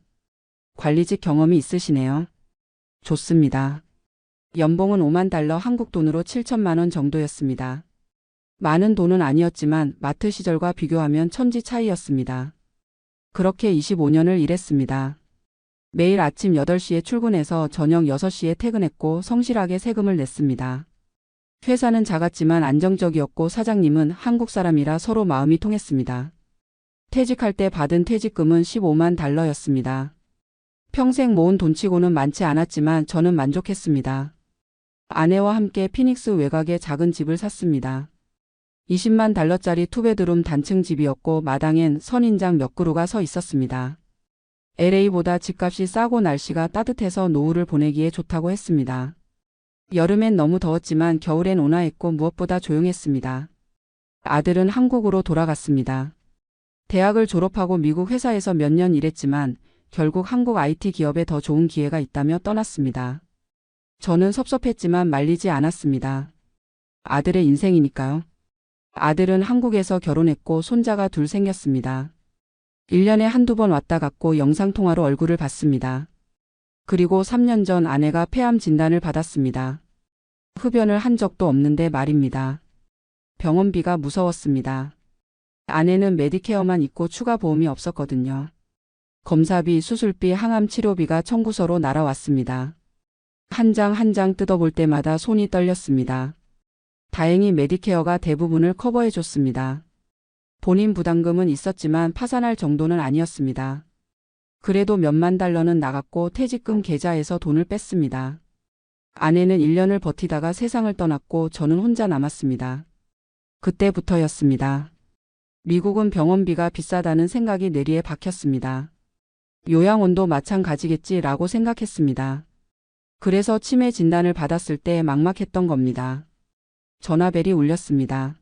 관리직 경험이 있으시네요. 좋습니다. 연봉은 5만 달러, 한국 돈으로 7천만 원 정도였습니다. 많은 돈은 아니었지만 마트 시절과 비교하면 천지 차이였습니다. 그렇게 25년을 일했습니다. 매일 아침 8시에 출근해서 저녁 6시에 퇴근했고 성실하게 세금을 냈습니다. 회사는 작았지만 안정적이었고 사장님은 한국 사람이라 서로 마음이 통했습니다. 퇴직할 때 받은 퇴직금은 15만 달러였습니다. 평생 모은 돈치고는 많지 않았지만 저는 만족했습니다. 아내와 함께 피닉스 외곽에 작은 집을 샀습니다. 20만 달러짜리 투베드룸 단층 집이었고 마당엔 선인장 몇 그루가 서 있었습니다. LA보다 집값이 싸고 날씨가 따뜻해서 노후를 보내기에 좋다고 했습니다. 여름엔 너무 더웠지만 겨울엔 온화했고 무엇보다 조용했습니다. 아들은 한국으로 돌아갔습니다. 대학을 졸업하고 미국 회사에서 몇 년 일했지만 결국 한국 IT 기업에 더 좋은 기회가 있다며 떠났습니다. 저는 섭섭했지만 말리지 않았습니다. 아들의 인생이니까요. 아들은 한국에서 결혼했고 손자가 둘 생겼습니다. 1년에 한두 번 왔다 갔고 영상통화로 얼굴을 봤습니다. 그리고 3년 전 아내가 폐암 진단을 받았습니다. 흡연을 한 적도 없는데 말입니다. 병원비가 무서웠습니다. 아내는 메디케어만 있고 추가 보험이 없었거든요. 검사비, 수술비, 항암 치료비가 청구서로 날아왔습니다. 한 장 한 장 뜯어볼 때마다 손이 떨렸습니다. 다행히 메디케어가 대부분을 커버해줬습니다. 본인 부담금은 있었지만 파산할 정도는 아니었습니다. 그래도 몇만 달러는 나갔고 퇴직금 계좌에서 돈을 뺐습니다. 아내는 1년을 버티다가 세상을 떠났고 저는 혼자 남았습니다. 그때부터였습니다. 미국은 병원비가 비싸다는 생각이 뇌리에 박혔습니다. 요양원도 마찬가지겠지라고 생각했습니다. 그래서 치매 진단을 받았을 때 막막했던 겁니다. 전화벨이 울렸습니다.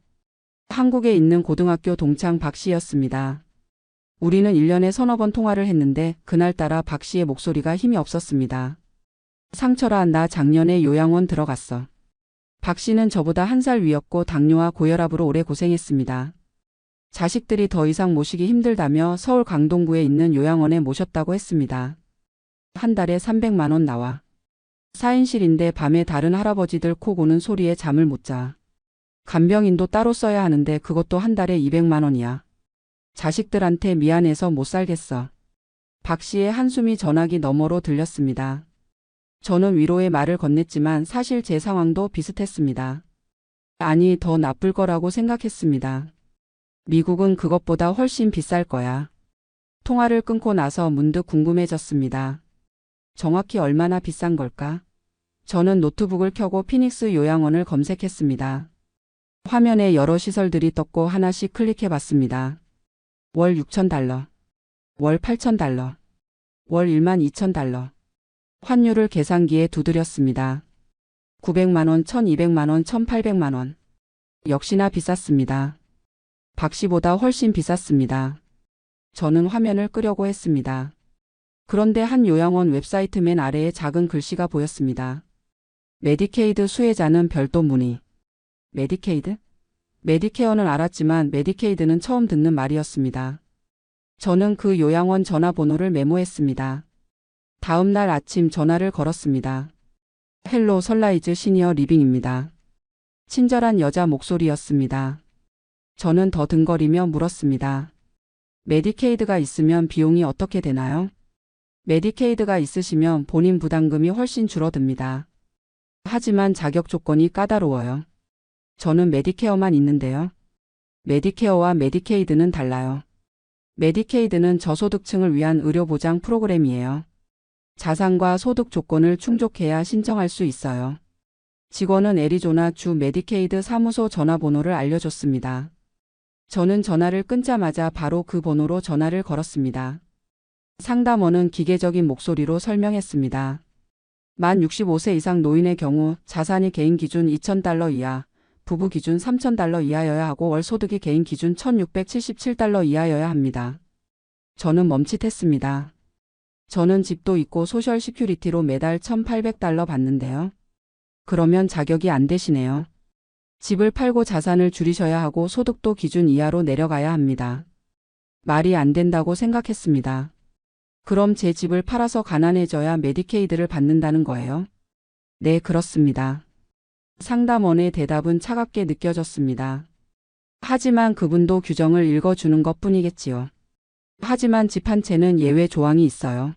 한국에 있는 고등학교 동창 박 씨였습니다. 우리는 1년에 서너 번 통화를 했는데 그날따라 박 씨의 목소리가 힘이 없었습니다. 상철아, 나 작년에 요양원 들어갔어. 박 씨는 저보다 1살 위였고 당뇨와 고혈압으로 오래 고생했습니다. 자식들이 더 이상 모시기 힘들다며 서울 강동구에 있는 요양원에 모셨다고 했습니다. 한 달에 300만 원 나와. 4인실인데 밤에 다른 할아버지들 코 고는 소리에 잠을 못 자. 간병인도 따로 써야 하는데 그것도 한 달에 200만 원이야. 자식들한테 미안해서 못 살겠어. 박 씨의 한숨이 전화기 너머로 들렸습니다. 저는 위로의 말을 건넸지만 사실 제 상황도 비슷했습니다. 아니, 더 나쁠 거라고 생각했습니다. 미국은 그것보다 훨씬 비쌀 거야. 통화를 끊고 나서 문득 궁금해졌습니다. 정확히 얼마나 비싼 걸까? 저는 노트북을 켜고 피닉스 요양원을 검색했습니다. 화면에 여러 시설들이 떴고 하나씩 클릭해봤습니다. 월 6,000달러, 월 8,000달러, 월 12,000달러. 환율을 계산기에 두드렸습니다. 900만 원, 1,200만 원, 1,800만 원. 역시나 비쌌습니다. 박 씨보다 훨씬 비쌌습니다. 저는 화면을 끄려고 했습니다. 그런데 한 요양원 웹사이트 맨 아래에 작은 글씨가 보였습니다. 메디케이드 수혜자는 별도 문의. 메디케이드? 메디케어는 알았지만 메디케이드는 처음 듣는 말이었습니다. 저는 그 요양원 전화번호를 메모했습니다. 다음 날 아침 전화를 걸었습니다. 헬로 선라이즈 시니어 리빙입니다. 친절한 여자 목소리였습니다. 저는 더듬거리며 물었습니다. 메디케이드가 있으면 비용이 어떻게 되나요? 메디케이드가 있으시면 본인 부담금이 훨씬 줄어듭니다. 하지만 자격 조건이 까다로워요. 저는 메디케어만 있는데요. 메디케어와 메디케이드는 달라요. 메디케이드는 저소득층을 위한 의료보장 프로그램이에요. 자산과 소득 조건을 충족해야 신청할 수 있어요. 직원은 애리조나 주 메디케이드 사무소 전화번호를 알려줬습니다. 저는 전화를 끊자마자 바로 그 번호로 전화를 걸었습니다. 상담원은 기계적인 목소리로 설명했습니다. 만 65세 이상 노인의 경우 자산이 개인 기준 $2,000 이하, 부부 기준 $3,000 이하여야 하고 월 소득이 개인 기준 $1,677 이하여야 합니다. 저는 멈칫했습니다. 저는 집도 있고 소셜 시큐리티로 매달 $1,800 받는데요. 그러면 자격이 안 되시네요. 집을 팔고 자산을 줄이셔야 하고 소득도 기준 이하로 내려가야 합니다. 말이 안 된다고 생각했습니다. 그럼 제 집을 팔아서 가난해져야 메디케이드를 받는다는 거예요? 네, 그렇습니다. 상담원의 대답은 차갑게 느껴졌습니다. 하지만 그분도 규정을 읽어주는 것 뿐이겠지요. 하지만 집 한 채는 예외 조항이 있어요.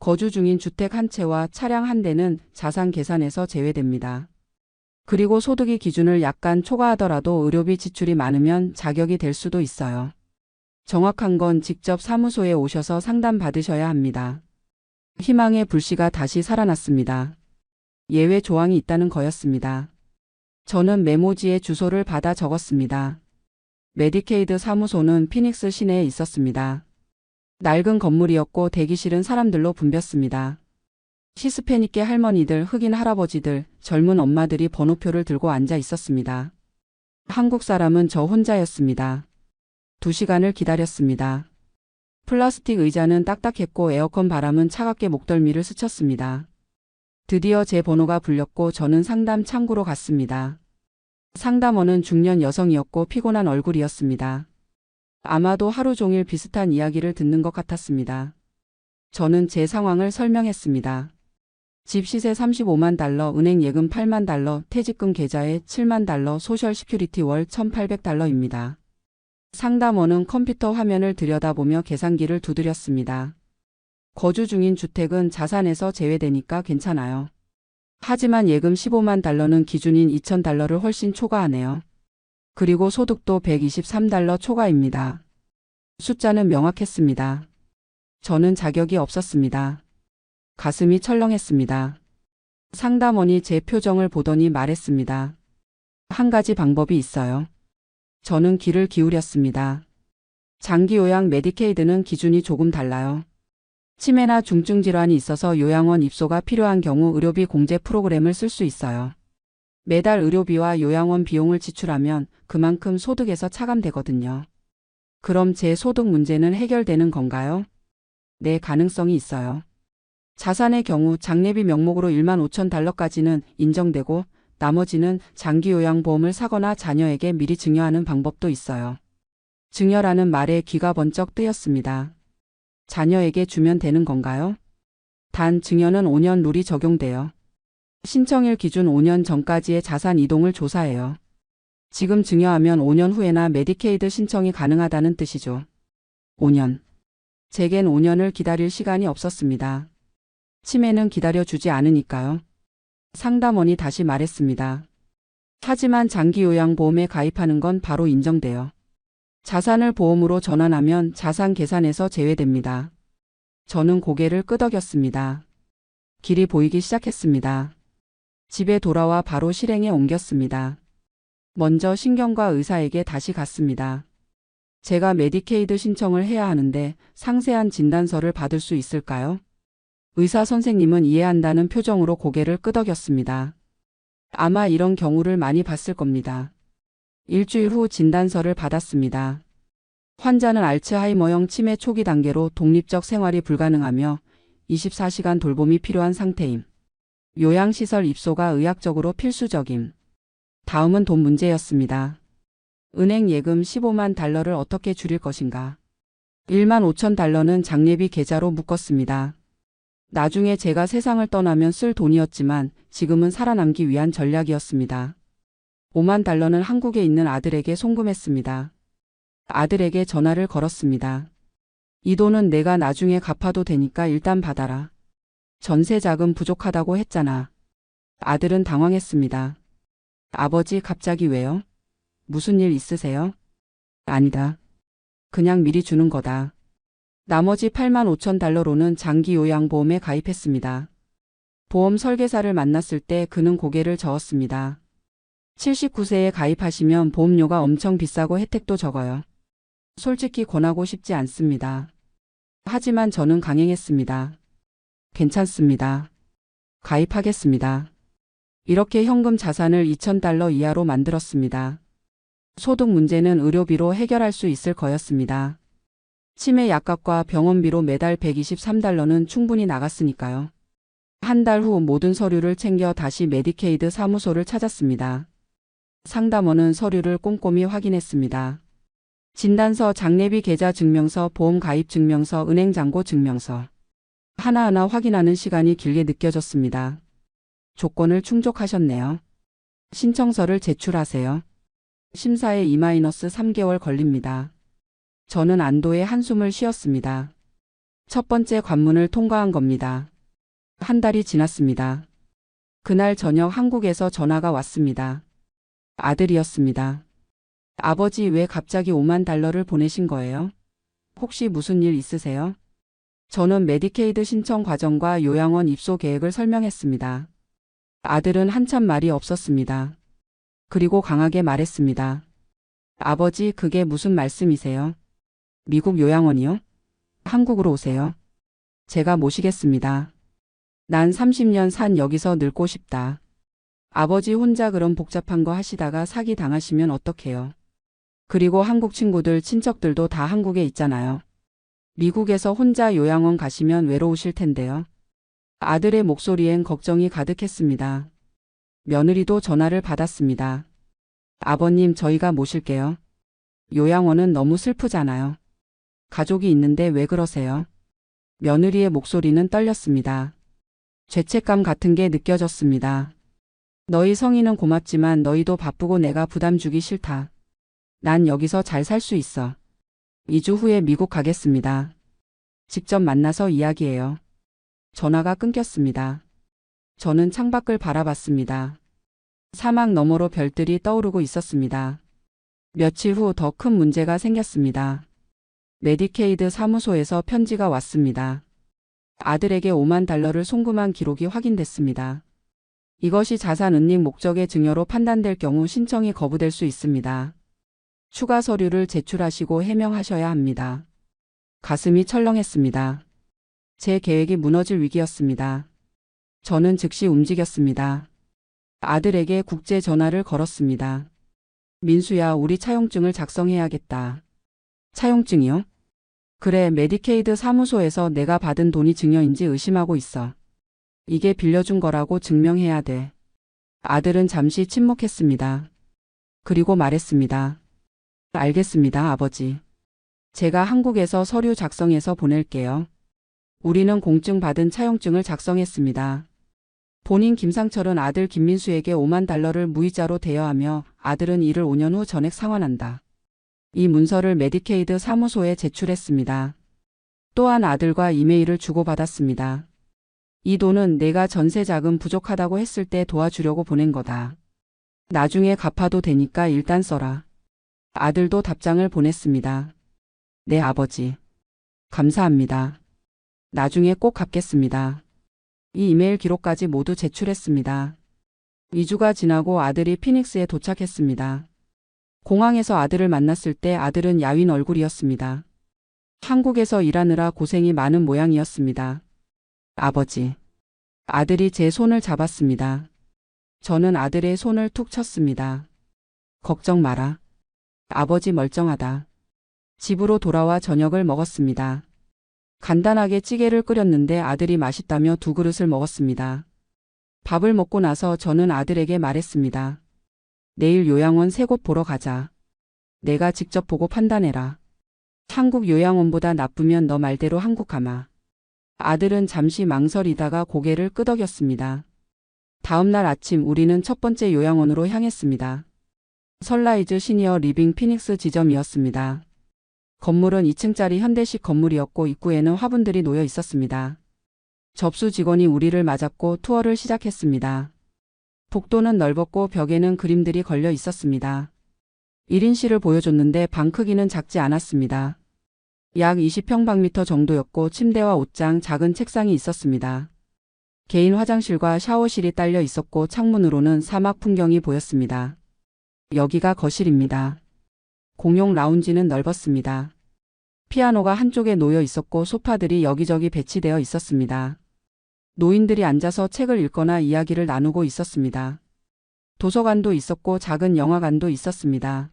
거주 중인 주택 한 채와 차량 한 대는 자산 계산에서 제외됩니다. 그리고 소득이 기준을 약간 초과하더라도 의료비 지출이 많으면 자격이 될 수도 있어요. 정확한 건 직접 사무소에 오셔서 상담받으셔야 합니다. 희망의 불씨가 다시 살아났습니다. 예외 조항이 있다는 거였습니다. 저는 메모지에 주소를 받아 적었습니다. 메디케이드 사무소는 피닉스 시내에 있었습니다. 낡은 건물이었고 대기실은 사람들로 붐볐습니다. 히스패닉계 할머니들, 흑인 할아버지들, 젊은 엄마들이 번호표를 들고 앉아 있었습니다. 한국 사람은 저 혼자였습니다. 2시간을 기다렸습니다. 플라스틱 의자는 딱딱했고 에어컨 바람은 차갑게 목덜미를 스쳤습니다. 드디어 제 번호가 불렸고 저는 상담 창구로 갔습니다. 상담원은 중년 여성이었고 피곤한 얼굴이었습니다. 아마도 하루 종일 비슷한 이야기를 듣는 것 같았습니다. 저는 제 상황을 설명했습니다. 집 시세 $35만, 은행 예금 $8만, 퇴직금 계좌에 $7만, 소셜 시큐리티 월 $1,800입니다. 상담원은 컴퓨터 화면을 들여다보며 계산기를 두드렸습니다. 거주 중인 주택은 자산에서 제외되니까 괜찮아요. 하지만 예금 $15만 기준인 $2,000를 훨씬 초과하네요. 그리고 소득도 $123 초과입니다. 숫자는 명확했습니다. 저는 자격이 없었습니다. 가슴이 철렁했습니다. 상담원이 제 표정을 보더니 말했습니다. 한 가지 방법이 있어요. 저는 귀를 기울였습니다. 장기요양 메디케이드는 기준이 조금 달라요. 치매나 중증 질환이 있어서 요양원 입소가 필요한 경우 의료비 공제 프로그램을 쓸 수 있어요. 매달 의료비와 요양원 비용을 지출하면 그만큼 소득에서 차감되거든요. 그럼 제 소득 문제는 해결되는 건가요? 네, 가능성이 있어요. 자산의 경우 장례비 명목으로 $15,000까지는 인정되고 나머지는 장기요양보험을 사거나 자녀에게 미리 증여하는 방법도 있어요. 증여라는 말에 귀가 번쩍 뜨였습니다. 자녀에게 주면 되는 건가요? 단 증여는 5년 룰이 적용돼요. 신청일 기준 5년 전까지의 자산 이동을 조사해요. 지금 증여하면 5년 후에나 메디케이드 신청이 가능하다는 뜻이죠. 5년. 제겐 5년을 기다릴 시간이 없었습니다. 치매는 기다려주지 않으니까요. 상담원이 다시 말했습니다. 하지만 장기요양보험에 가입하는 건 바로 인정돼요. 자산을 보험으로 전환하면 자산 계산에서 제외됩니다. 저는 고개를 끄덕였습니다. 길이 보이기 시작했습니다. 집에 돌아와 바로 실행에 옮겼습니다. 먼저 신경과 의사에게 다시 갔습니다. 제가 메디케이드 신청을 해야 하는데 상세한 진단서를 받을 수 있을까요? 의사 선생님은 이해한다는 표정으로 고개를 끄덕였습니다. 아마 이런 경우를 많이 봤을 겁니다. 일주일 후 진단서를 받았습니다. 환자는 알츠하이머형 치매 초기 단계로 독립적 생활이 불가능하며 24시간 돌봄이 필요한 상태임. 요양시설 입소가 의학적으로 필수적임. 다음은 돈 문제였습니다. 은행 예금 15만 달러를 어떻게 줄일 것인가. 1만 5천 달러는 장례비 계좌로 묶었습니다. 나중에 제가 세상을 떠나면 쓸 돈이었지만 지금은 살아남기 위한 전략이었습니다. 5만 달러는 한국에 있는 아들에게 송금했습니다. 아들에게 전화를 걸었습니다. 이 돈은 내가 나중에 갚아도 되니까 일단 받아라. 전세 자금 부족하다고 했잖아. 아들은 당황했습니다. 아버지 갑자기 왜요? 무슨 일 있으세요? 아니다. 그냥 미리 주는 거다. 나머지 8만 5천 달러로는 장기 요양보험에 가입했습니다. 보험 설계사를 만났을 때 그는 고개를 저었습니다. 79세에 가입하시면 보험료가 엄청 비싸고 혜택도 적어요. 솔직히 권하고 싶지 않습니다. 하지만 저는 강행했습니다. 괜찮습니다. 가입하겠습니다. 이렇게 현금 자산을 2,000달러 이하로 만들었습니다. 소득 문제는 의료비로 해결할 수 있을 거였습니다. 치매 약값과 병원비로 매달 123달러는 충분히 나갔으니까요. 한 달 후 모든 서류를 챙겨 다시 메디케이드 사무소를 찾았습니다. 상담원은 서류를 꼼꼼히 확인했습니다. 진단서, 장례비 계좌 증명서, 보험 가입 증명서, 은행 잔고 증명서. 하나하나 확인하는 시간이 길게 느껴졌습니다. 조건을 충족하셨네요. 신청서를 제출하세요. 심사에 2-3개월 걸립니다. 저는 안도의 한숨을 쉬었습니다. 첫 번째 관문을 통과한 겁니다. 한 달이 지났습니다. 그날 저녁 한국에서 전화가 왔습니다. 아들이었습니다. 아버지, 왜 갑자기 5만 달러를 보내신 거예요? 혹시 무슨 일 있으세요? 저는 메디케이드 신청 과정과 요양원 입소 계획을 설명했습니다. 아들은 한참 말이 없었습니다. 그리고 강하게 말했습니다. 아버지, 그게 무슨 말씀이세요? 미국 요양원이요? 한국으로 오세요. 제가 모시겠습니다. 난 30년 산 여기서 늙고 싶다. 아버지 혼자 그런 복잡한 거 하시다가 사기 당하시면 어떡해요? 그리고 한국 친구들, 친척들도 다 한국에 있잖아요. 미국에서 혼자 요양원 가시면 외로우실 텐데요. 아들의 목소리엔 걱정이 가득했습니다. 며느리도 전화를 받았습니다. 아버님, 저희가 모실게요. 요양원은 너무 슬프잖아요. 가족이 있는데 왜 그러세요? 며느리의 목소리는 떨렸습니다. 죄책감 같은 게 느껴졌습니다. 너희 성인은 고맙지만 너희도 바쁘고 내가 부담 주기 싫다. 난 여기서 잘 살 수 있어. 2주 후에 미국 가겠습니다. 직접 만나서 이야기해요. 전화가 끊겼습니다. 저는 창밖을 바라봤습니다. 사막 너머로 별들이 떠오르고 있었습니다. 며칠 후 더 큰 문제가 생겼습니다. 메디케이드 사무소에서 편지가 왔습니다. 아들에게 5만 달러를 송금한 기록이 확인됐습니다. 이것이 자산 은닉 목적의 증여로 판단될 경우 신청이 거부될 수 있습니다. 추가 서류를 제출하시고 해명하셔야 합니다. 가슴이 철렁했습니다. 제 계획이 무너질 위기였습니다. 저는 즉시 움직였습니다. 아들에게 국제 전화를 걸었습니다. 민수야, 우리 차용증을 작성해야겠다. 차용증이요? 그래, 메디케이드 사무소에서 내가 받은 돈이 증여인지 의심하고 있어. 이게 빌려준 거라고 증명해야 돼. 아들은 잠시 침묵했습니다. 그리고 말했습니다. 알겠습니다, 아버지. 제가 한국에서 서류 작성해서 보낼게요. 우리는 공증 받은 차용증을 작성했습니다. 본인 김상철은 아들 김민수에게 5만 달러를 무이자로 대여하며 아들은 이를 5년 후 전액 상환한다. 이 문서를 메디케이드 사무소에 제출했습니다. 또한 아들과 이메일을 주고받았습니다. 이 돈은 내가 전세 자금 부족하다고 했을 때 도와주려고 보낸 거다. 나중에 갚아도 되니까 일단 써라. 아들도 답장을 보냈습니다. 네, 아버지. 감사합니다. 나중에 꼭 갚겠습니다. 이 이메일 기록까지 모두 제출했습니다. 2주가 지나고 아들이 피닉스에 도착했습니다. 공항에서 아들을 만났을 때 아들은 야윈 얼굴이었습니다. 한국에서 일하느라 고생이 많은 모양이었습니다. 아버지. 아들이 제 손을 잡았습니다. 저는 아들의 손을 툭 쳤습니다. 걱정 마라. 아버지 멀쩡하다. 집으로 돌아와 저녁을 먹었습니다. 간단하게 찌개를 끓였는데 아들이 맛있다며 2그릇을 먹었습니다. 밥을 먹고 나서 저는 아들에게 말했습니다. 내일 요양원 3곳 보러 가자. 내가 직접 보고 판단해라. 한국 요양원보다 나쁘면 너 말대로 한국 가마. 아들은 잠시 망설이다가 고개를 끄덕였습니다. 다음 날 아침 우리는 첫 번째 요양원으로 향했습니다. 선라이즈 시니어 리빙 피닉스 지점이었습니다. 건물은 2층짜리 현대식 건물이었고 입구에는 화분들이 놓여 있었습니다. 접수 직원이 우리를 맞았고 투어를 시작했습니다. 복도는 넓었고 벽에는 그림들이 걸려 있었습니다. 1인실을 보여줬는데 방 크기는 작지 않았습니다. 약 20평방미터 정도였고 침대와 옷장, 작은 책상이 있었습니다. 개인 화장실과 샤워실이 딸려 있었고 창문으로는 사막 풍경이 보였습니다. 여기가 거실입니다. 공용 라운지는 넓었습니다. 피아노가 한쪽에 놓여 있었고 소파들이 여기저기 배치되어 있었습니다. 노인들이 앉아서 책을 읽거나 이야기를 나누고 있었습니다. 도서관도 있었고 작은 영화관도 있었습니다.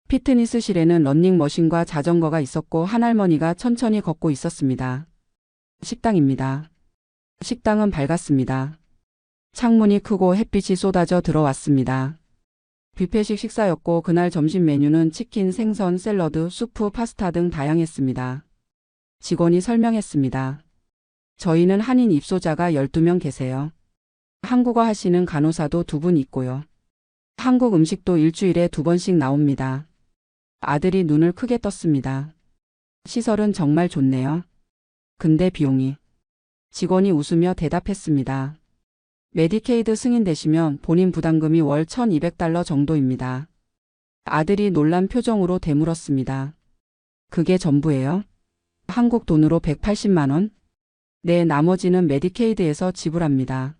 피트니스실에는 러닝머신과 자전거가 있었고 한할머니가 천천히 걷고 있었습니다. 식당입니다. 식당은 밝았습니다. 창문이 크고 햇빛이 쏟아져 들어왔습니다. 뷔페식 식사였고 그날 점심 메뉴는 치킨, 생선, 샐러드, 수프, 파스타 등 다양했습니다. 직원이 설명했습니다. 저희는 한인 입소자가 12명 계세요. 한국어 하시는 간호사도 2분 있고요. 한국 음식도 일주일에 2번씩 나옵니다. 아들이 눈을 크게 떴습니다. 시설은 정말 좋네요. 근데 비용이. 직원이 웃으며 대답했습니다. 메디케이드 승인되시면 본인 부담금이 월 $1,200 정도입니다. 아들이 놀란 표정으로 되물었습니다. 그게 전부예요? 한국 돈으로 180만 원? 네, 나머지는 메디케이드에서 지불합니다.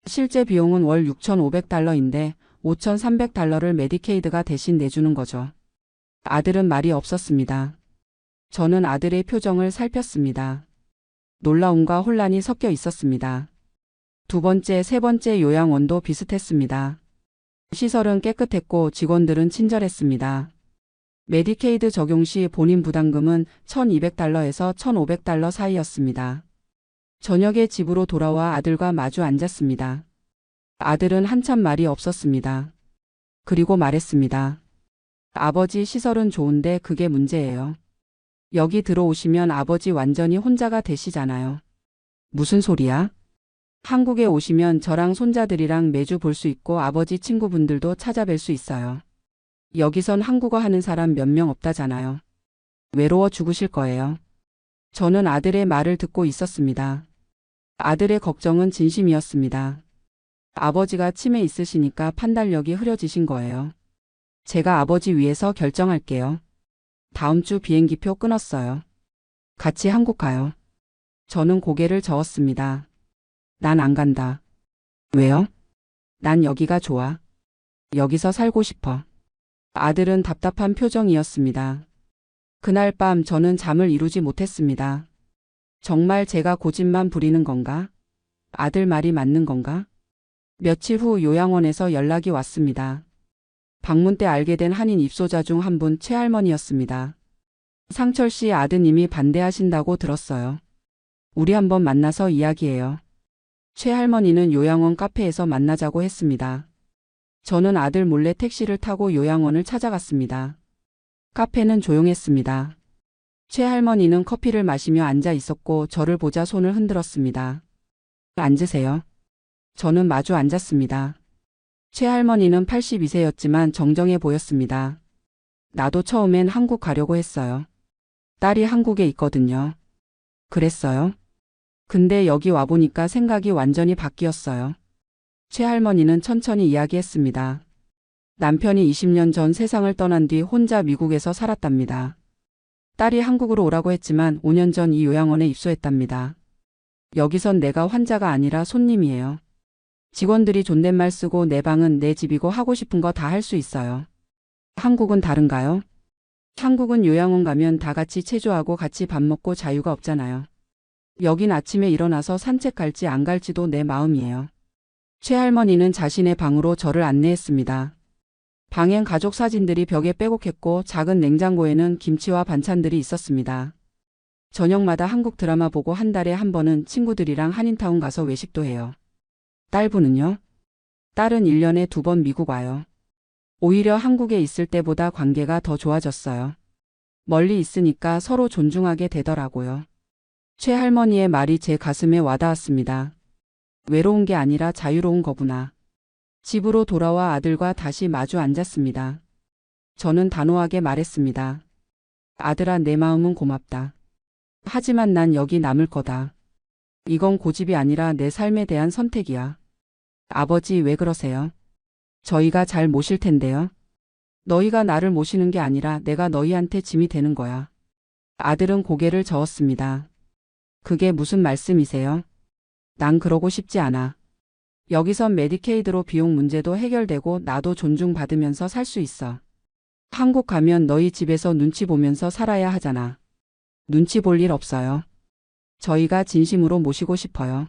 실제 비용은 월 $6,500인데 $5,300를 메디케이드가 대신 내주는 거죠. 아들은 말이 없었습니다. 저는 아들의 표정을 살폈습니다. 놀라움과 혼란이 섞여 있었습니다. 2번째, 3번째 요양원도 비슷했습니다. 시설은 깨끗했고 직원들은 친절했습니다. 메디케이드 적용 시 본인 부담금은 $1,200에서 $1,500 사이였습니다. 저녁에 집으로 돌아와 아들과 마주 앉았습니다. 아들은 한참 말이 없었습니다. 그리고 말했습니다. 아버지, 시설은 좋은데 그게 문제예요. 여기 들어오시면 아버지 완전히 혼자가 되시잖아요. 무슨 소리야? 한국에 오시면 저랑 손자들이랑 매주 볼 수 있고 아버지 친구분들도 찾아뵐 수 있어요. 여기선 한국어 하는 사람 몇 명 없다잖아요. 외로워 죽으실 거예요. 저는 아들의 말을 듣고 있었습니다. 아들의 걱정은 진심이었습니다. 아버지가 치매 있으시니까 판단력이 흐려지신 거예요. 제가 아버지 위해서 결정할게요. 다음 주 비행기표 끊었어요. 같이 한국 가요. 저는 고개를 저었습니다. 난 안 간다. 왜요? 난 여기가 좋아. 여기서 살고 싶어. 아들은 답답한 표정이었습니다. 그날 밤 저는 잠을 이루지 못했습니다. 정말 제가 고집만 부리는 건가? 아들 말이 맞는 건가? 며칠 후 요양원에서 연락이 왔습니다. 방문 때 알게 된 한인 입소자 중 한 분 최할머니였습니다. 상철 씨 아드님이 반대하신다고 들었어요. 우리 한번 만나서 이야기해요. 최할머니는 요양원 카페에서 만나자고 했습니다. 저는 아들 몰래 택시를 타고 요양원을 찾아갔습니다. 카페는 조용했습니다. 최할머니는 커피를 마시며 앉아 있었고 저를 보자 손을 흔들었습니다. 앉으세요. 저는 마주 앉았습니다. 최할머니는 82세였지만 정정해 보였습니다. 나도 처음엔 한국 가려고 했어요. 딸이 한국에 있거든요. 그랬어요? 근데 여기 와보니까 생각이 완전히 바뀌었어요. 최할머니는 천천히 이야기했습니다. 남편이 20년 전 세상을 떠난 뒤 혼자 미국에서 살았답니다. 딸이 한국으로 오라고 했지만 5년 전 이 요양원에 입소했답니다. 여기선 내가 환자가 아니라 손님이에요. 직원들이 존댓말 쓰고 내 방은 내 집이고 하고 싶은 거 다 할 수 있어요. 한국은 다른가요? 한국은 요양원 가면 다 같이 체조하고 같이 밥 먹고 자유가 없잖아요. 여긴 아침에 일어나서 산책 갈지 안 갈지도 내 마음이에요. 최할머니는 자신의 방으로 저를 안내했습니다. 방엔 가족 사진들이 벽에 빼곡했고 작은 냉장고에는 김치와 반찬들이 있었습니다. 저녁마다 한국 드라마 보고 한 달에 한 번은 친구들이랑 한인타운 가서 외식도 해요. 딸분은요? 딸은 1년에 2번 미국 와요. 오히려 한국에 있을 때보다 관계가 더 좋아졌어요. 멀리 있으니까 서로 존중하게 되더라고요. 최할머니의 말이 제 가슴에 와닿았습니다. 외로운 게 아니라 자유로운 거구나. 집으로 돌아와 아들과 다시 마주 앉았습니다. 저는 단호하게 말했습니다. 아들아, 내 마음은 고맙다. 하지만 난 여기 남을 거다. 이건 고집이 아니라 내 삶에 대한 선택이야. 아버지, 왜 그러세요? 저희가 잘 모실 텐데요. 너희가 나를 모시는 게 아니라 내가 너희한테 짐이 되는 거야. 아들은 고개를 저었습니다. 그게 무슨 말씀이세요? 난 그러고 싶지 않아. 여기선 메디케이드로 비용 문제도 해결되고 나도 존중받으면서 살 수 있어. 한국 가면 너희 집에서 눈치 보면서 살아야 하잖아. 눈치 볼 일 없어요. 저희가 진심으로 모시고 싶어요.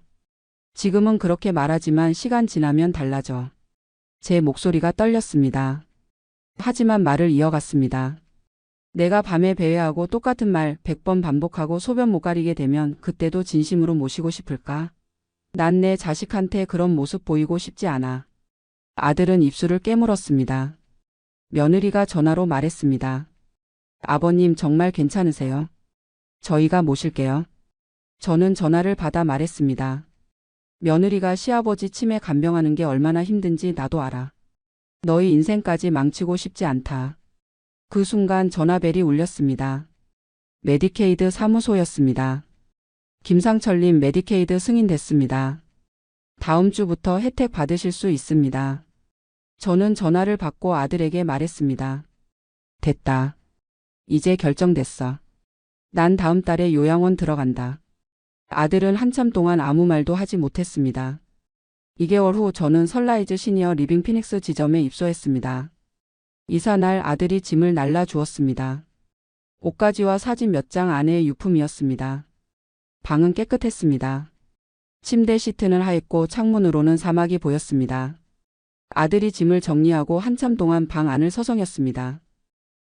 지금은 그렇게 말하지만 시간 지나면 달라져. 제 목소리가 떨렸습니다. 하지만 말을 이어갔습니다. 내가 밤에 배회하고 똑같은 말 100번 반복하고 소변 못 가리게 되면 그때도 진심으로 모시고 싶을까? 난 내 자식한테 그런 모습 보이고 싶지 않아. 아들은 입술을 깨물었습니다. 며느리가 전화로 말했습니다. 아버님, 정말 괜찮으세요? 저희가 모실게요. 저는 전화를 받아 말했습니다. 며느리가 시아버지 치매 간병하는 게 얼마나 힘든지 나도 알아. 너희 인생까지 망치고 싶지 않다. 그 순간 전화벨이 울렸습니다. 메디케이드 사무소였습니다. 김상철님, 메디케이드 승인됐습니다. 다음 주부터 혜택 받으실 수 있습니다. 저는 전화를 받고 아들에게 말했습니다. 됐다. 이제 결정됐어. 난 다음 달에 요양원 들어간다. 아들은 한참 동안 아무 말도 하지 못했습니다. 2개월 후 저는 선라이즈 시니어 리빙 피닉스 지점에 입소했습니다. 이사 날 아들이 짐을 날라 주었습니다. 옷가지와 사진 몇 장 아내의 유품이었습니다. 방은 깨끗했습니다. 침대 시트는 하얗고 창문으로는 사막이 보였습니다. 아들이 짐을 정리하고 한참 동안 방 안을 서성였습니다.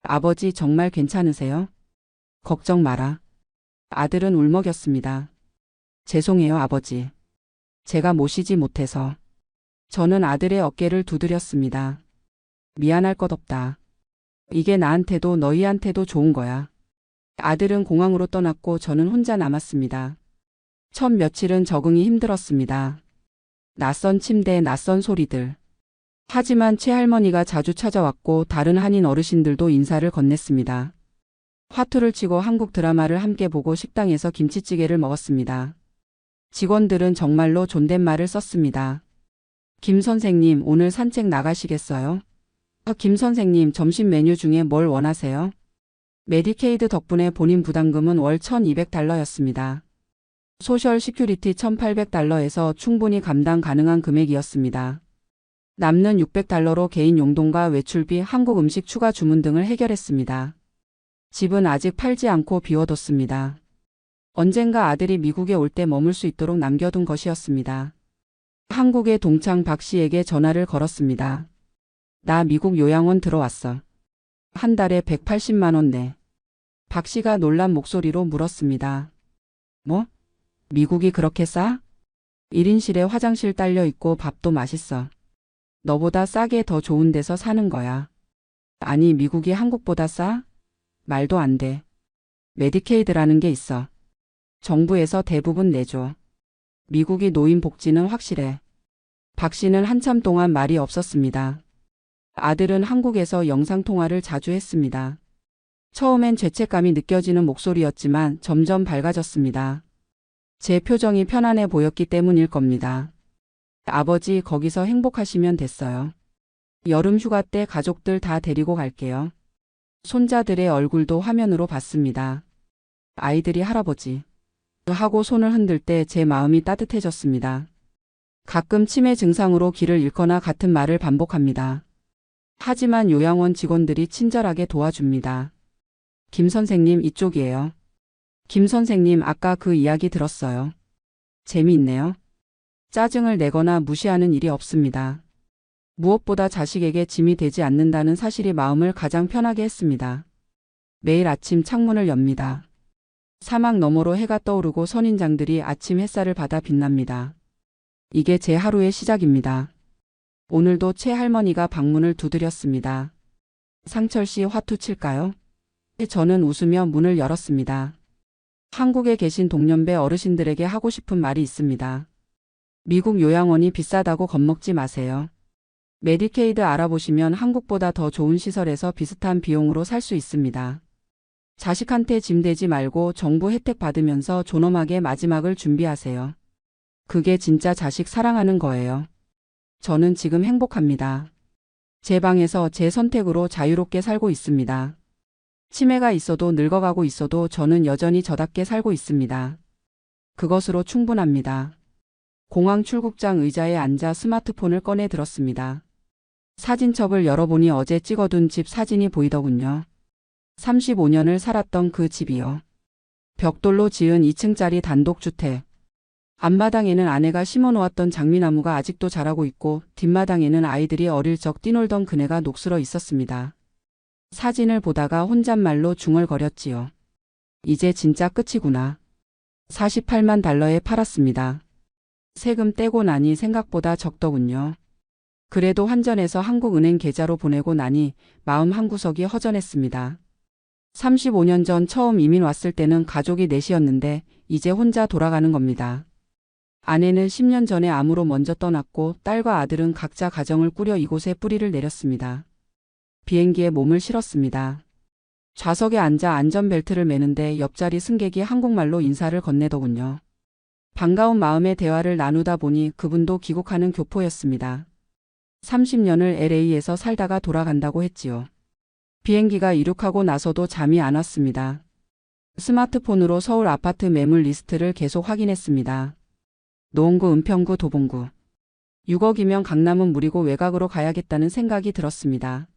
아버지, 정말 괜찮으세요? 걱정 마라. 아들은 울먹였습니다. 죄송해요, 아버지. 제가 모시지 못해서. 저는 아들의 어깨를 두드렸습니다. 미안할 것 없다. 이게 나한테도 너희한테도 좋은 거야. 아들은 공항으로 떠났고 저는 혼자 남았습니다. 첫 며칠은 적응이 힘들었습니다. 낯선 침대, 낯선 소리들. 하지만 최할머니가 자주 찾아왔고 다른 한인 어르신들도 인사를 건넸습니다. 화투를 치고 한국 드라마를 함께 보고 식당에서 김치찌개를 먹었습니다. 직원들은 정말로 존댓말을 썼습니다. 김 선생님, 오늘 산책 나가시겠어요? 김 선생님, 점심 메뉴 중에 뭘 원하세요? 메디케이드 덕분에 본인 부담금은 월 $1,200였습니다. 소셜 시큐리티 $1,800에서 충분히 감당 가능한 금액이었습니다. 남는 $600로 개인 용돈과 외출비, 한국 음식 추가 주문 등을 해결했습니다. 집은 아직 팔지 않고 비워뒀습니다. 언젠가 아들이 미국에 올 때 머물 수 있도록 남겨둔 것이었습니다. 한국의 동창 박 씨에게 전화를 걸었습니다. 나 미국 요양원 들어왔어. 한 달에 180만 원 내. 박 씨가 놀란 목소리로 물었습니다. 뭐? 미국이 그렇게 싸? 1인실에 화장실 딸려 있고 밥도 맛있어. 너보다 싸게 더 좋은 데서 사는 거야. 아니, 미국이 한국보다 싸? 말도 안 돼. 메디케이드라는 게 있어. 정부에서 대부분 내줘. 미국이 노인 복지는 확실해. 박 씨는 한참 동안 말이 없었습니다. 아들은 한국에서 영상통화를 자주 했습니다. 처음엔 죄책감이 느껴지는 목소리였지만 점점 밝아졌습니다. 제 표정이 편안해 보였기 때문일 겁니다. 아버지, 거기서 행복하시면 됐어요. 여름 휴가 때 가족들 다 데리고 갈게요. 손자들의 얼굴도 화면으로 봤습니다. 아이들이 할아버지 하고 손을 흔들 때 제 마음이 따뜻해졌습니다. 가끔 치매 증상으로 길을 잃거나 같은 말을 반복합니다. 하지만 요양원 직원들이 친절하게 도와줍니다. 김 선생님, 이쪽이에요. 김 선생님, 아까 그 이야기 들었어요. 재미있네요. 짜증을 내거나 무시하는 일이 없습니다. 무엇보다 자식에게 짐이 되지 않는다는 사실이 마음을 가장 편하게 했습니다. 매일 아침 창문을 엽니다. 사막 너머로 해가 떠오르고 선인장들이 아침 햇살을 받아 빛납니다. 이게 제 하루의 시작입니다. 오늘도 최 할머니가 방문을 두드렸습니다. 상철 씨 화투 칠까요? 저는 웃으며 문을 열었습니다. 한국에 계신 동년배 어르신들에게 하고 싶은 말이 있습니다. 미국 요양원이 비싸다고 겁먹지 마세요. 메디케이드 알아보시면 한국보다 더 좋은 시설에서 비슷한 비용으로 살 수 있습니다. 자식한테 짐 되지 말고 정부 혜택 받으면서 존엄하게 마지막을 준비하세요. 그게 진짜 자식 사랑하는 거예요. 저는 지금 행복합니다. 제 방에서 제 선택으로 자유롭게 살고 있습니다. 치매가 있어도 늙어가고 있어도 저는 여전히 저답게 살고 있습니다. 그것으로 충분합니다. 공항 출국장 의자에 앉아 스마트폰을 꺼내 들었습니다. 사진첩을 열어보니 어제 찍어둔 집 사진이 보이더군요. 35년을 살았던 그 집이요. 벽돌로 지은 2층짜리 단독주택. 앞마당에는 아내가 심어놓았던 장미나무가 아직도 자라고 있고 뒷마당에는 아이들이 어릴 적 뛰놀던 그네가 녹슬어 있었습니다. 사진을 보다가 혼잣말로 중얼거렸지요. 이제 진짜 끝이구나. 48만 달러에 팔았습니다. 세금 떼고 나니 생각보다 적더군요. 그래도 환전해서 한국은행 계좌로 보내고 나니 마음 한구석이 허전했습니다. 35년 전 처음 이민 왔을 때는 가족이 넷이었는데 이제 혼자 돌아가는 겁니다. 아내는 10년 전에 암으로 먼저 떠났고 딸과 아들은 각자 가정을 꾸려 이곳에 뿌리를 내렸습니다. 비행기에 몸을 실었습니다. 좌석에 앉아 안전벨트를 매는데 옆자리 승객이 한국말로 인사를 건네더군요. 반가운 마음에 대화를 나누다 보니 그분도 귀국하는 교포였습니다. 30년을 LA에서 살다가 돌아간다고 했지요. 비행기가 이륙하고 나서도 잠이 안 왔습니다. 스마트폰으로 서울 아파트 매물 리스트를 계속 확인했습니다. 노원구, 은평구, 도봉구. 6억이면 강남은 무리고 외곽으로 가야겠다는 생각이 들었습니다.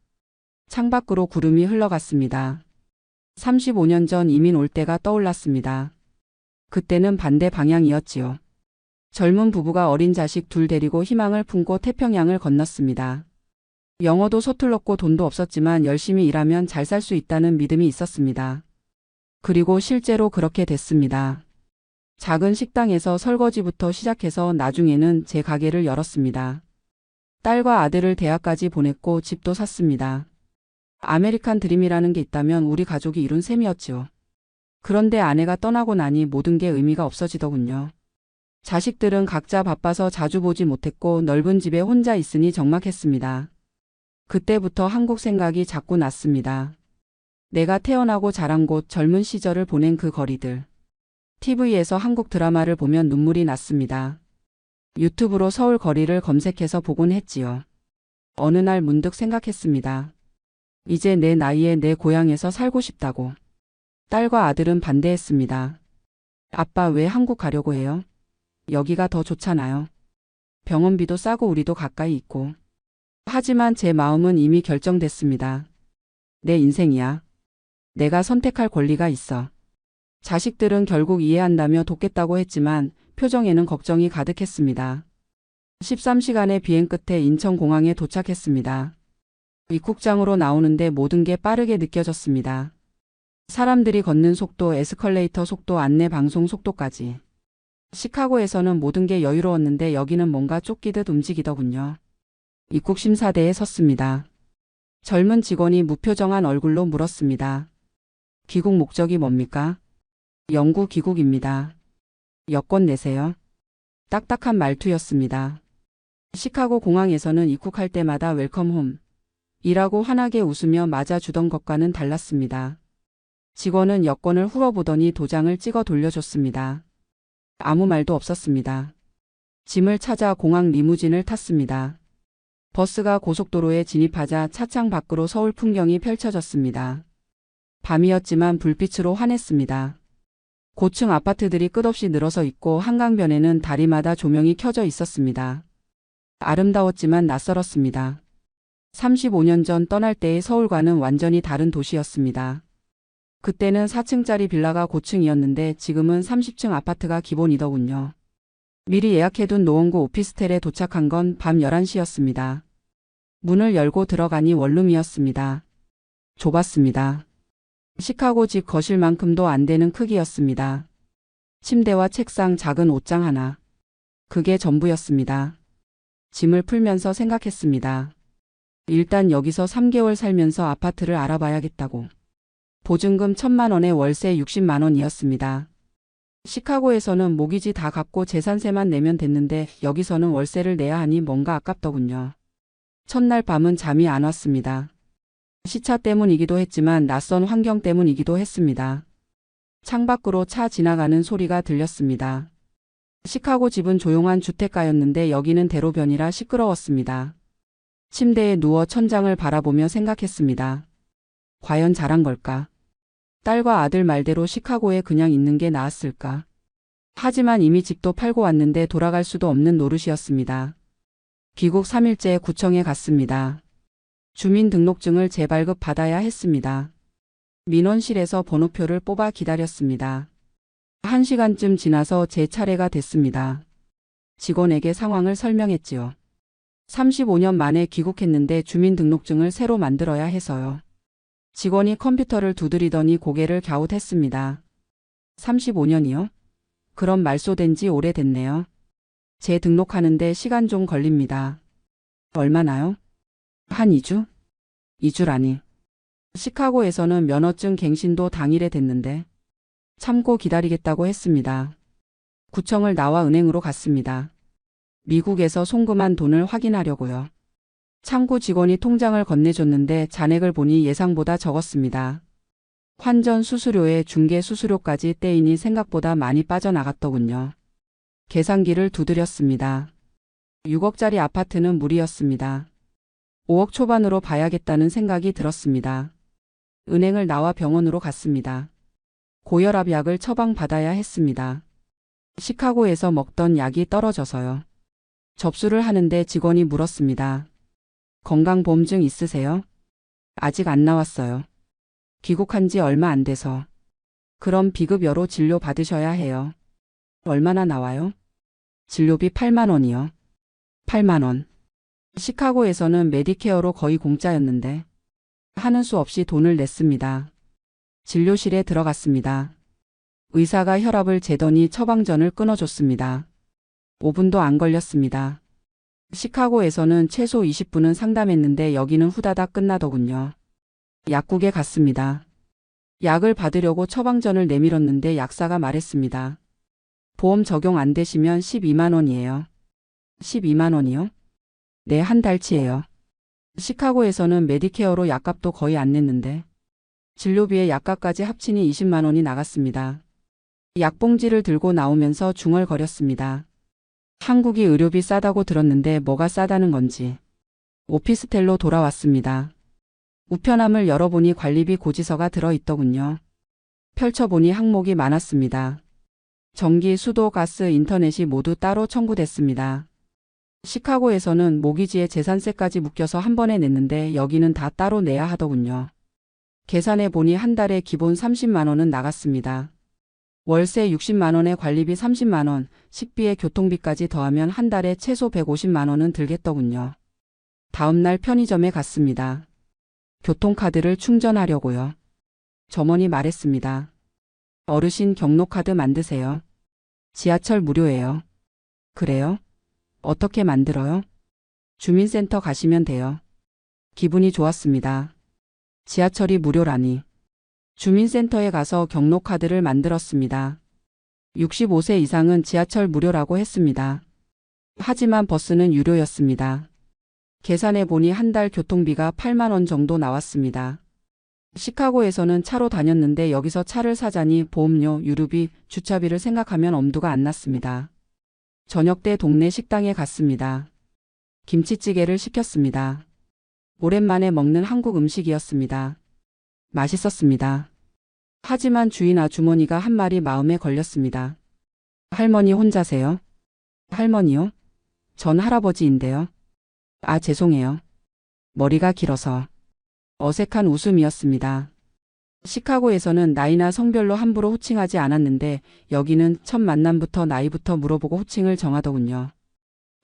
창밖으로 구름이 흘러갔습니다. 35년 전 이민 올 때가 떠올랐습니다. 그때는 반대 방향이었지요. 젊은 부부가 어린 자식 둘 데리고 희망을 품고 태평양을 건넜습니다. 영어도 서툴렀고 돈도 없었지만 열심히 일하면 잘 살 수 있다는 믿음이 있었습니다. 그리고 실제로 그렇게 됐습니다. 작은 식당에서 설거지부터 시작해서 나중에는 제 가게를 열었습니다. 딸과 아들을 대학까지 보냈고 집도 샀습니다. 아메리칸 드림이라는 게 있다면 우리 가족이 이룬 셈이었지요. 그런데 아내가 떠나고 나니 모든 게 의미가 없어지더군요. 자식들은 각자 바빠서 자주 보지 못했고 넓은 집에 혼자 있으니 적막했습니다. 그때부터 한국 생각이 자꾸 났습니다. 내가 태어나고 자란 곳, 젊은 시절을 보낸 그 거리들. TV에서 한국 드라마를 보면 눈물이 났습니다. 유튜브로 서울 거리를 검색해서 보곤 했지요. 어느 날 문득 생각했습니다. 이제 내 나이에 내 고향에서 살고 싶다고. 딸과 아들은 반대했습니다. 아빠 왜 한국 가려고 해요? 여기가 더 좋잖아요. 병원비도 싸고 우리도 가까이 있고. 하지만 제 마음은 이미 결정됐습니다. 내 인생이야. 내가 선택할 권리가 있어. 자식들은 결국 이해한다며 돕겠다고 했지만 표정에는 걱정이 가득했습니다. 13시간의 비행 끝에 인천공항에 도착했습니다. 입국장으로 나오는데 모든 게 빠르게 느껴졌습니다. 사람들이 걷는 속도, 에스컬레이터 속도, 안내 방송 속도까지. 시카고에서는 모든 게 여유로웠는데 여기는 뭔가 쫓기듯 움직이더군요. 입국 심사대에 섰습니다. 젊은 직원이 무표정한 얼굴로 물었습니다. 귀국 목적이 뭡니까? 영구 귀국입니다. 여권 내세요. 딱딱한 말투였습니다. 시카고 공항에서는 입국할 때마다 웰컴 홈 이라고 환하게 웃으며 맞아주던 것과는 달랐습니다. 직원은 여권을 훑어보더니 도장을 찍어 돌려줬습니다. 아무 말도 없었습니다. 짐을 찾아 공항 리무진을 탔습니다. 버스가 고속도로에 진입하자 차창 밖으로 서울 풍경이 펼쳐졌습니다. 밤이었지만 불빛으로 환했습니다. 고층 아파트들이 끝없이 늘어서 있고 한강변에는 다리마다 조명이 켜져 있었습니다. 아름다웠지만 낯설었습니다. 35년 전 떠날 때의 서울과는 완전히 다른 도시였습니다. 그때는 4층짜리 빌라가 고층이었는데 지금은 30층 아파트가 기본이더군요. 미리 예약해둔 노원구 오피스텔에 도착한 건 밤 11시였습니다. 문을 열고 들어가니 원룸이었습니다. 좁았습니다. 시카고 집 거실만큼도 안 되는 크기였습니다. 침대와 책상, 작은 옷장 하나. 그게 전부였습니다. 짐을 풀면서 생각했습니다. 일단 여기서 3개월 살면서 아파트를 알아봐야겠다고. 보증금 1,000만 원에 월세 60만 원이었습니다. 시카고에서는 모기지 다 갚고 재산세만 내면 됐는데 여기서는 월세를 내야 하니 뭔가 아깝더군요. 첫날 밤은 잠이 안 왔습니다. 시차 때문이기도 했지만 낯선 환경 때문이기도 했습니다. 창밖으로 차 지나가는 소리가 들렸습니다. 시카고 집은 조용한 주택가였는데 여기는 대로변이라 시끄러웠습니다. 침대에 누워 천장을 바라보며 생각했습니다. 과연 잘한 걸까? 딸과 아들 말대로 시카고에 그냥 있는 게 나았을까? 하지만 이미 집도 팔고 왔는데 돌아갈 수도 없는 노릇이었습니다. 귀국 3일째 구청에 갔습니다. 주민등록증을 재발급 받아야 했습니다. 민원실에서 번호표를 뽑아 기다렸습니다. 1시간쯤 지나서 제 차례가 됐습니다. 직원에게 상황을 설명했지요. 35년 만에 귀국했는데 주민등록증을 새로 만들어야 해서요. 직원이 컴퓨터를 두드리더니 고개를 갸웃했습니다. 35년이요? 그럼 말소된 지 오래됐네요. 재등록하는데 시간 좀 걸립니다. 얼마나요? 한 2주? 2주라니. 시카고에서는 면허증 갱신도 당일에 됐는데 참고 기다리겠다고 했습니다. 구청을 나와 은행으로 갔습니다. 미국에서 송금한 돈을 확인하려고요. 창구 직원이 통장을 건네줬는데 잔액을 보니 예상보다 적었습니다. 환전 수수료에 중개 수수료까지 떼이니 생각보다 많이 빠져나갔더군요. 계산기를 두드렸습니다. 6억짜리 아파트는 무리였습니다. 5억 초반으로 봐야겠다는 생각이 들었습니다. 은행을 나와 병원으로 갔습니다. 고혈압 약을 처방받아야 했습니다. 시카고에서 먹던 약이 떨어져서요. 접수를 하는데 직원이 물었습니다. 건강보험증 있으세요? 아직 안 나왔어요. 귀국한 지 얼마 안 돼서. 그럼 비급여로 진료 받으셔야 해요. 얼마나 나와요? 진료비 8만 원이요. 8만 원. 시카고에서는 메디케어로 거의 공짜였는데 하는 수 없이 돈을 냈습니다. 진료실에 들어갔습니다. 의사가 혈압을 재더니 처방전을 끊어줬습니다. 5분도 안 걸렸습니다. 시카고에서는 최소 20분은 상담했는데 여기는 후다닥 끝나더군요. 약국에 갔습니다. 약을 받으려고 처방전을 내밀었는데 약사가 말했습니다. 보험 적용 안 되시면 12만 원이에요. 12만 원이요? 네, 한 달치예요. 시카고에서는 메디케어로 약값도 거의 안 냈는데 진료비에 약값까지 합치니 20만 원이 나갔습니다. 약봉지를 들고 나오면서 중얼거렸습니다. 한국이 의료비 싸다고 들었는데 뭐가 싸다는 건지. 오피스텔로 돌아왔습니다. 우편함을 열어보니 관리비 고지서가 들어있더군요. 펼쳐보니 항목이 많았습니다. 전기, 수도, 가스, 인터넷이 모두 따로 청구됐습니다. 시카고에서는 모기지에 재산세까지 묶여서 한 번에 냈는데 여기는 다 따로 내야 하더군요. 계산해보니 한 달에 기본 30만 원은 나갔습니다. 월세 60만 원에 관리비 30만 원, 식비에 교통비까지 더하면 한 달에 최소 150만 원은 들겠더군요. 다음날 편의점에 갔습니다. 교통카드를 충전하려고요. 점원이 말했습니다. 어르신 경로카드 만드세요. 지하철 무료예요. 그래요? 어떻게 만들어요? 주민센터 가시면 돼요. 기분이 좋았습니다. 지하철이 무료라니. 주민센터에 가서 경로카드를 만들었습니다. 65세 이상은 지하철 무료라고 했습니다. 하지만 버스는 유료였습니다. 계산해보니 한 달 교통비가 8만 원 정도 나왔습니다. 시카고에서는 차로 다녔는데 여기서 차를 사자니 보험료, 유류비, 주차비를 생각하면 엄두가 안 났습니다. 저녁 때 동네 식당에 갔습니다. 김치찌개를 시켰습니다. 오랜만에 먹는 한국 음식이었습니다. 맛있었습니다. 하지만 주인 아주머니가 한 말이 마음에 걸렸습니다. 할머니 혼자세요? 할머니요? 전 할아버지인데요. 아, 죄송해요. 머리가 길어서. 어색한 웃음이었습니다. 시카고에서는 나이나 성별로 함부로 호칭하지 않았는데 여기는 첫 만남부터 나이부터 물어보고 호칭을 정하더군요.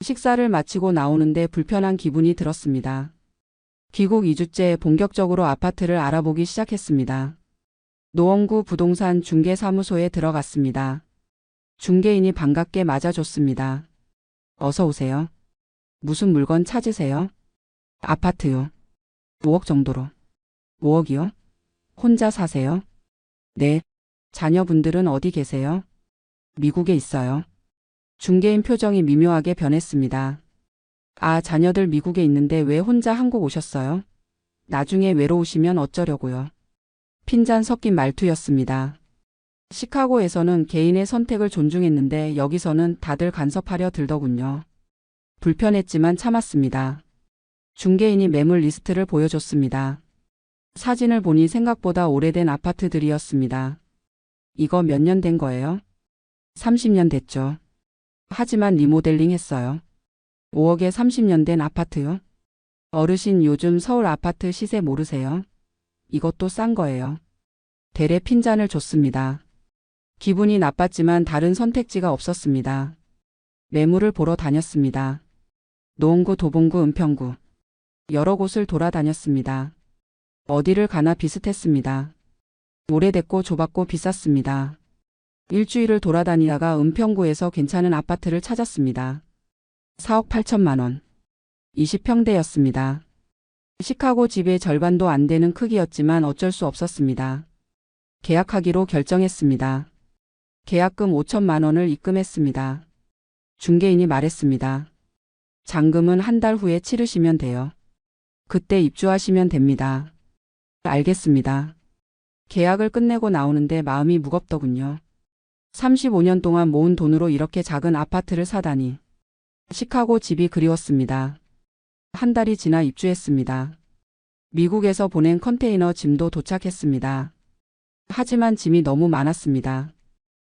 식사를 마치고 나오는데 불편한 기분이 들었습니다. 귀국 2주째 본격적으로 아파트를 알아보기 시작했습니다. 노원구 부동산 중개사무소에 들어갔습니다. 중개인이 반갑게 맞아줬습니다. 어서 오세요. 무슨 물건 찾으세요? 아파트요. 5억 정도로. 5억이요? 혼자 사세요? 네. 자녀분들은 어디 계세요? 미국에 있어요. 중개인 표정이 미묘하게 변했습니다. 아, 자녀들 미국에 있는데 왜 혼자 한국 오셨어요? 나중에 외로우시면 어쩌려고요. 핀잔 섞인 말투였습니다. 시카고에서는 개인의 선택을 존중했는데 여기서는 다들 간섭하려 들더군요. 불편했지만 참았습니다. 중개인이 매물 리스트를 보여줬습니다. 사진을 보니 생각보다 오래된 아파트들이었습니다. 이거 몇 년 된 거예요? 30년 됐죠. 하지만 리모델링 했어요. 5억에 30년 된 아파트요? 어르신 요즘 서울 아파트 시세 모르세요? 이것도 싼 거예요. 대래 핀잔을 줬습니다. 기분이 나빴지만 다른 선택지가 없었습니다. 매물을 보러 다녔습니다. 노원구, 도봉구, 은평구. 여러 곳을 돌아다녔습니다. 어디를 가나 비슷했습니다. 오래됐고 좁았고 비쌌습니다. 일주일을 돌아다니다가 은평구에서 괜찮은 아파트를 찾았습니다. 4억 8천만 원. 20평대였습니다. 시카고 집의 절반도 안 되는 크기였지만 어쩔 수 없었습니다. 계약하기로 결정했습니다. 계약금 5천만 원을 입금했습니다. 중개인이 말했습니다. 잔금은 한 달 후에 치르시면 돼요. 그때 입주하시면 됩니다. 알겠습니다. 계약을 끝내고 나오는데 마음이 무겁더군요. 35년 동안 모은 돈으로 이렇게 작은 아파트를 사다니. 시카고 집이 그리웠습니다. 한 달이 지나 입주했습니다. 미국에서 보낸 컨테이너 짐도 도착했습니다. 하지만 짐이 너무 많았습니다.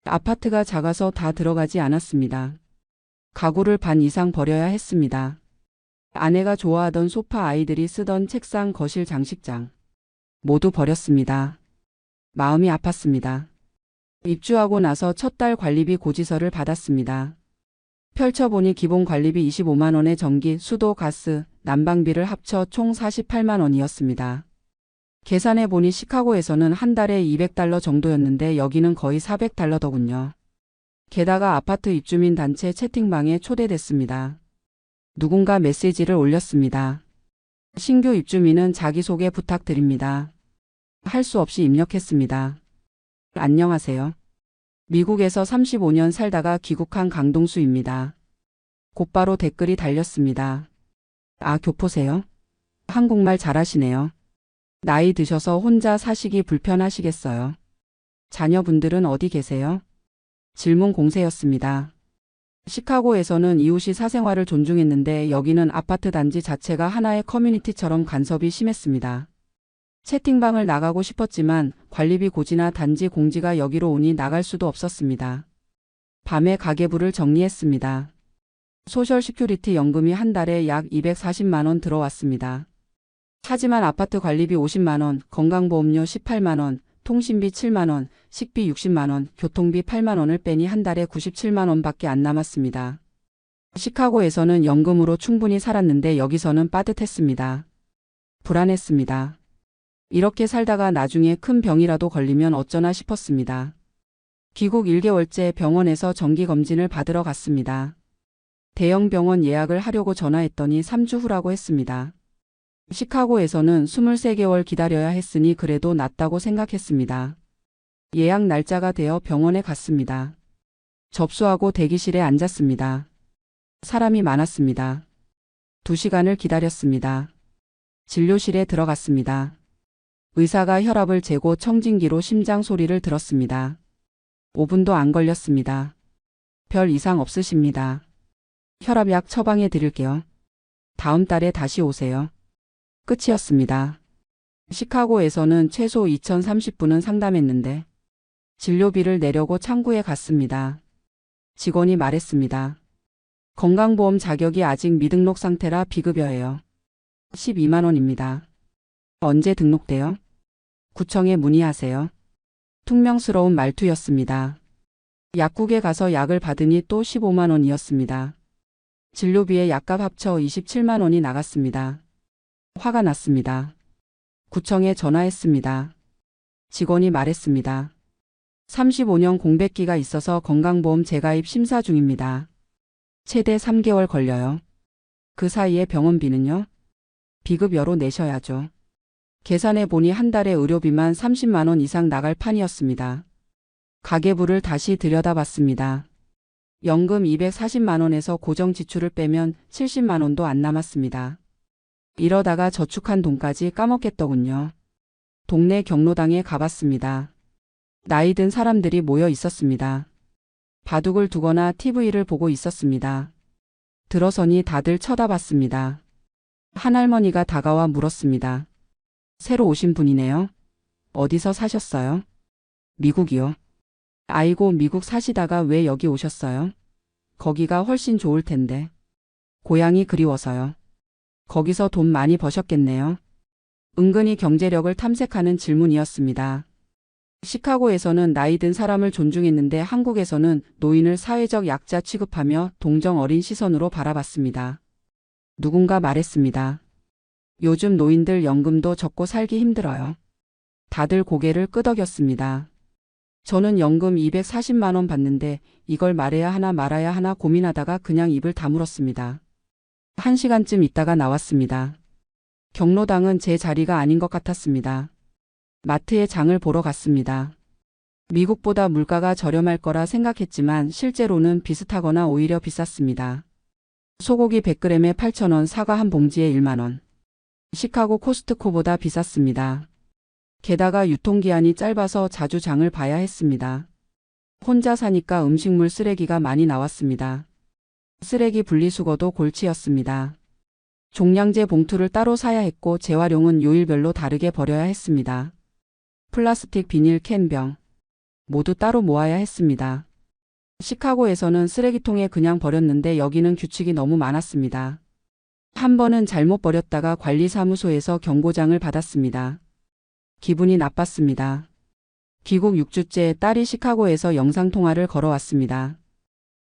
아파트가 작아서 다 들어가지 않았습니다. 가구를 반 이상 버려야 했습니다. 아내가 좋아하던 소파, 아이들이 쓰던 책상, 거실, 장식장. 모두 버렸습니다. 마음이 아팠습니다. 입주하고 나서 첫 달 관리비 고지서를 받았습니다. 펼쳐보니 기본 관리비 25만 원에 전기, 수도, 가스, 난방비를 합쳐 총 48만 원이었습니다. 계산해보니 시카고에서는 한 달에 200달러 정도였는데 여기는 거의 400달러더군요. 게다가 아파트 입주민 단체 채팅방에 초대됐습니다. 누군가 메시지를 올렸습니다. 신규 입주민은 자기소개 부탁드립니다. 할 수 없이 입력했습니다. 안녕하세요. 미국에서 35년 살다가 귀국한 강동수입니다. 곧바로 댓글이 달렸습니다. 아, 교포세요? 한국말 잘하시네요. 나이 드셔서 혼자 사시기 불편하시겠어요. 자녀분들은 어디 계세요? 질문 공세였습니다. 시카고에서는 이웃이 사생활을 존중했는데 여기는 아파트 단지 자체가 하나의 커뮤니티처럼 간섭이 심했습니다. 채팅방을 나가고 싶었지만 관리비 고지나 단지 공지가 여기로 오니 나갈 수도 없었습니다. 밤에 가계부를 정리했습니다. 소셜 시큐리티 연금이 한 달에 약 240만 원 들어왔습니다. 하지만 아파트 관리비 50만 원, 건강보험료 18만 원, 통신비 7만 원, 식비 60만 원, 교통비 8만 원을 빼니 한 달에 97만 원밖에 안 남았습니다. 시카고에서는 연금으로 충분히 살았는데 여기서는 빠듯했습니다. 불안했습니다. 이렇게 살다가 나중에 큰 병이라도 걸리면 어쩌나 싶었습니다. 귀국 1개월째 병원에서 정기검진을 받으러 갔습니다. 대형 병원 예약을 하려고 전화했더니 3주 후라고 했습니다. 시카고에서는 23개월 기다려야 했으니 그래도 낫다고 생각했습니다. 예약 날짜가 되어 병원에 갔습니다. 접수하고 대기실에 앉았습니다. 사람이 많았습니다. 2시간을 기다렸습니다. 진료실에 들어갔습니다. 의사가 혈압을 재고 청진기로 심장 소리를 들었습니다. 5분도 안 걸렸습니다. 별 이상 없으십니다. 혈압약 처방해 드릴게요. 다음 달에 다시 오세요. 끝이었습니다. 시카고에서는 최소 2030분은 상담했는데 진료비를 내려고 창구에 갔습니다. 직원이 말했습니다. 건강보험 자격이 아직 미등록 상태라 비급여예요. 12만 원입니다. 언제 등록돼요? 구청에 문의하세요. 퉁명스러운 말투였습니다. 약국에 가서 약을 받으니 또 15만 원이었습니다. 진료비에 약값 합쳐 27만 원이 나갔습니다. 화가 났습니다. 구청에 전화했습니다. 직원이 말했습니다. 35년 공백기가 있어서 건강보험 재가입 심사 중입니다. 최대 3개월 걸려요. 그 사이에 병원비는요? 비급여로 내셔야죠. 계산해 보니 한 달에 의료비만 30만 원 이상 나갈 판이었습니다. 가계부를 다시 들여다봤습니다. 연금 240만 원에서 고정 지출을 빼면 70만 원도 안 남았습니다. 이러다가 저축한 돈까지 까먹겠더군요. 동네 경로당에 가봤습니다. 나이 든 사람들이 모여 있었습니다. 바둑을 두거나 TV를 보고 있었습니다. 들어서니 다들 쳐다봤습니다. 한 할머니가 다가와 물었습니다. 새로 오신 분이네요. 어디서 사셨어요? 미국이요. 아이고, 미국 사시다가 왜 여기 오셨어요? 거기가 훨씬 좋을 텐데. 고향이 그리워서요. 거기서 돈 많이 버셨겠네요. 은근히 경제력을 탐색하는 질문이었습니다. 시카고에서는 나이 든 사람을 존중했는데 한국에서는 노인을 사회적 약자 취급하며 동정 어린 시선으로 바라봤습니다. 누군가 말했습니다. 요즘 노인들 연금도 적고 살기 힘들어요. 다들 고개를 끄덕였습니다. 저는 연금 240만 원 받는데 이걸 말해야 하나 말아야 하나 고민하다가 그냥 입을 다물었습니다. 1시간쯤 있다가 나왔습니다. 경로당은 제 자리가 아닌 것 같았습니다. 마트에 장을 보러 갔습니다. 미국보다 물가가 저렴할 거라 생각했지만 실제로는 비슷하거나 오히려 비쌌습니다. 소고기 100g에 8,000원, 사과 한 봉지에 1만 원. 시카고 코스트코보다 비쌌습니다. 게다가 유통기한이 짧아서 자주 장을 봐야 했습니다. 혼자 사니까 음식물 쓰레기가 많이 나왔습니다. 쓰레기 분리수거도 골치였습니다. 종량제 봉투를 따로 사야 했고 재활용은 요일별로 다르게 버려야 했습니다. 플라스틱, 비닐, 캔병 모두 따로 모아야 했습니다. 시카고에서는 쓰레기통에 그냥 버렸는데 여기는 규칙이 너무 많았습니다. 한 번은 잘못 버렸다가 관리사무소에서 경고장을 받았습니다. 기분이 나빴습니다. 귀국 6주째 딸이 시카고에서 영상통화를 걸어왔습니다.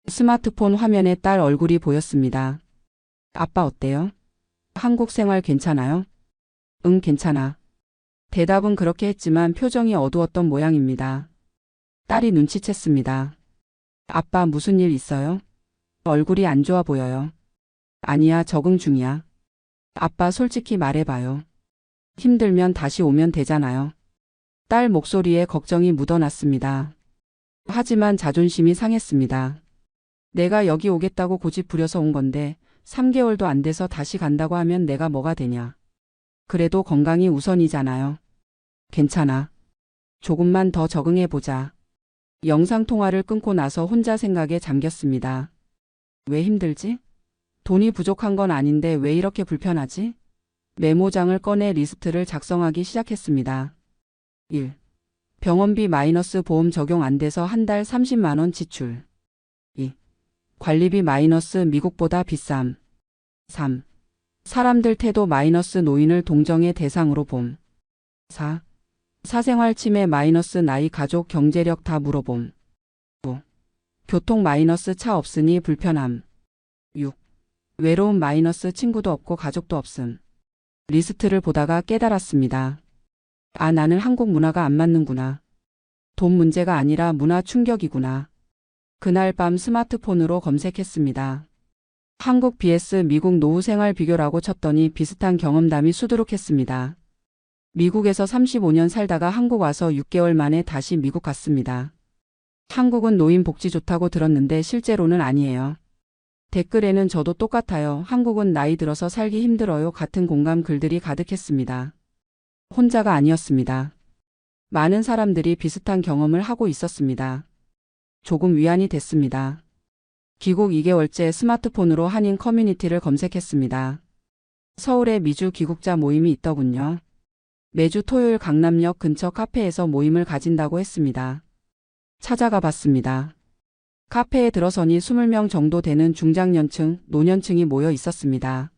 스마트폰 화면에 딸 얼굴이 보였습니다. 아빠 어때요? 한국 생활 괜찮아요? 응, 괜찮아. 대답은 그렇게 했지만 표정이 어두웠던 모양입니다. 딸이 눈치챘습니다. 아빠 무슨 일 있어요? 얼굴이 안 좋아 보여요. 아니야, 적응 중이야. 아빠 솔직히 말해봐요. 힘들면 다시 오면 되잖아요. 딸 목소리에 걱정이 묻어났습니다. 하지만 자존심이 상했습니다. 내가 여기 오겠다고 고집 부려서 온 건데 3개월도 안 돼서 다시 간다고 하면 내가 뭐가 되냐. 그래도 건강이 우선이잖아요. 괜찮아. 조금만 더 적응해보자. 영상통화를 끊고 나서 혼자 생각에 잠겼습니다. 왜 힘들지? 돈이 부족한 건 아닌데 왜 이렇게 불편하지? 메모장을 꺼내 리스트를 작성하기 시작했습니다. 1. 병원비 마이너스 보험 적용 안 돼서 한 달 30만 원 지출. 2. 관리비 마이너스 미국보다 비쌈. 3. 사람들 태도 마이너스 노인을 동정의 대상으로 봄. 4. 사생활 침해 마이너스 나이 가족 경제력 다 물어봄. 5. 교통 마이너스 차 없으니 불편함. 6. 외로움 마이너스 친구도 없고 가족도 없음. 리스트를 보다가 깨달았습니다. 아, 나는 한국 문화가 안 맞는구나. 돈 문제가 아니라 문화 충격이구나. 그날 밤 스마트폰으로 검색했습니다. 한국 vs 미국 노후 생활 비교라고 쳤더니 비슷한 경험담이 수두룩했습니다. 미국에서 35년 살다가 한국 와서 6개월 만에 다시 미국 갔습니다. 한국은 노인 복지 좋다고 들었는데 실제로는 아니에요. 댓글에는 저도 똑같아요. 한국은 나이 들어서 살기 힘들어요. 같은 공감 글들이 가득했습니다. 혼자가 아니었습니다. 많은 사람들이 비슷한 경험을 하고 있었습니다. 조금 위안이 됐습니다. 귀국 2개월째 스마트폰으로 한인 커뮤니티를 검색했습니다. 서울에 미주 귀국자 모임이 있더군요. 매주 토요일 강남역 근처 카페에서 모임을 가진다고 했습니다. 찾아가 봤습니다. 카페에 들어서니 20명 정도 되는 중장년층, 노년층이 모여 있었습니다.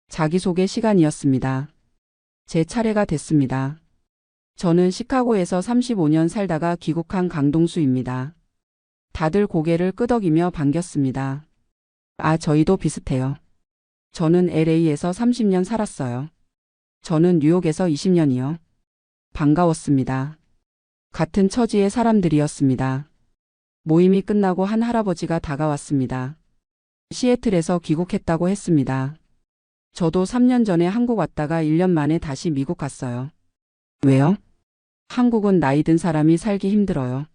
자기소개 시간이었습니다. 제 차례가 됐습니다. 저는 시카고에서 35년 살다가 귀국한 강동수입니다. 다들 고개를 끄덕이며 반겼습니다. 아, 저희도 비슷해요. 저는 LA에서 30년 살았어요. 저는 뉴욕에서 20년이요. 반가웠습니다. 같은 처지의 사람들이었습니다. 모임이 끝나고 한 할아버지가 다가왔습니다. 시애틀에서 귀국했다고 했습니다. 저도 3년 전에 한국 왔다가 1년 만에 다시 미국 갔어요. 왜요? 한국은 나이 든 사람이 살기 힘들어요.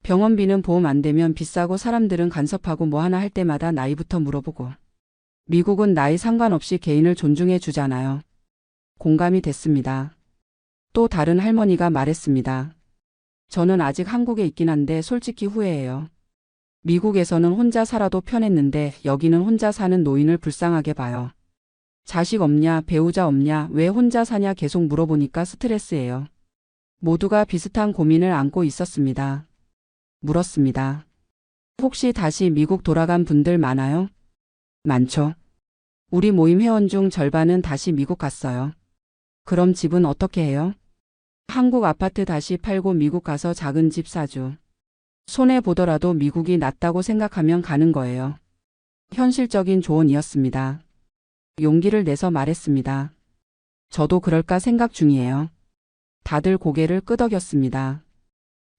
병원비는 보험 안 되면 비싸고 사람들은 간섭하고 뭐 하나 할 때마다 나이부터 물어보고. 미국은 나이 상관없이 개인을 존중해 주잖아요. 공감이 됐습니다. 또 다른 할머니가 말했습니다. 저는 아직 한국에 있긴 한데 솔직히 후회해요. 미국에서는 혼자 살아도 편했는데 여기는 혼자 사는 노인을 불쌍하게 봐요. 자식 없냐, 배우자 없냐, 왜 혼자 사냐 계속 물어보니까 스트레스예요. 모두가 비슷한 고민을 안고 있었습니다. 물었습니다. 혹시 다시 미국 돌아간 분들 많아요? 많죠. 우리 모임 회원 중 절반은 다시 미국 갔어요. 그럼 집은 어떻게 해요? 한국 아파트 다시 팔고 미국 가서 작은 집 사죠. 손해보더라도 미국이 낫다고 생각하면 가는 거예요. 현실적인 조언이었습니다. 용기를 내서 말했습니다. 저도 그럴까 생각 중이에요. 다들 고개를 끄덕였습니다.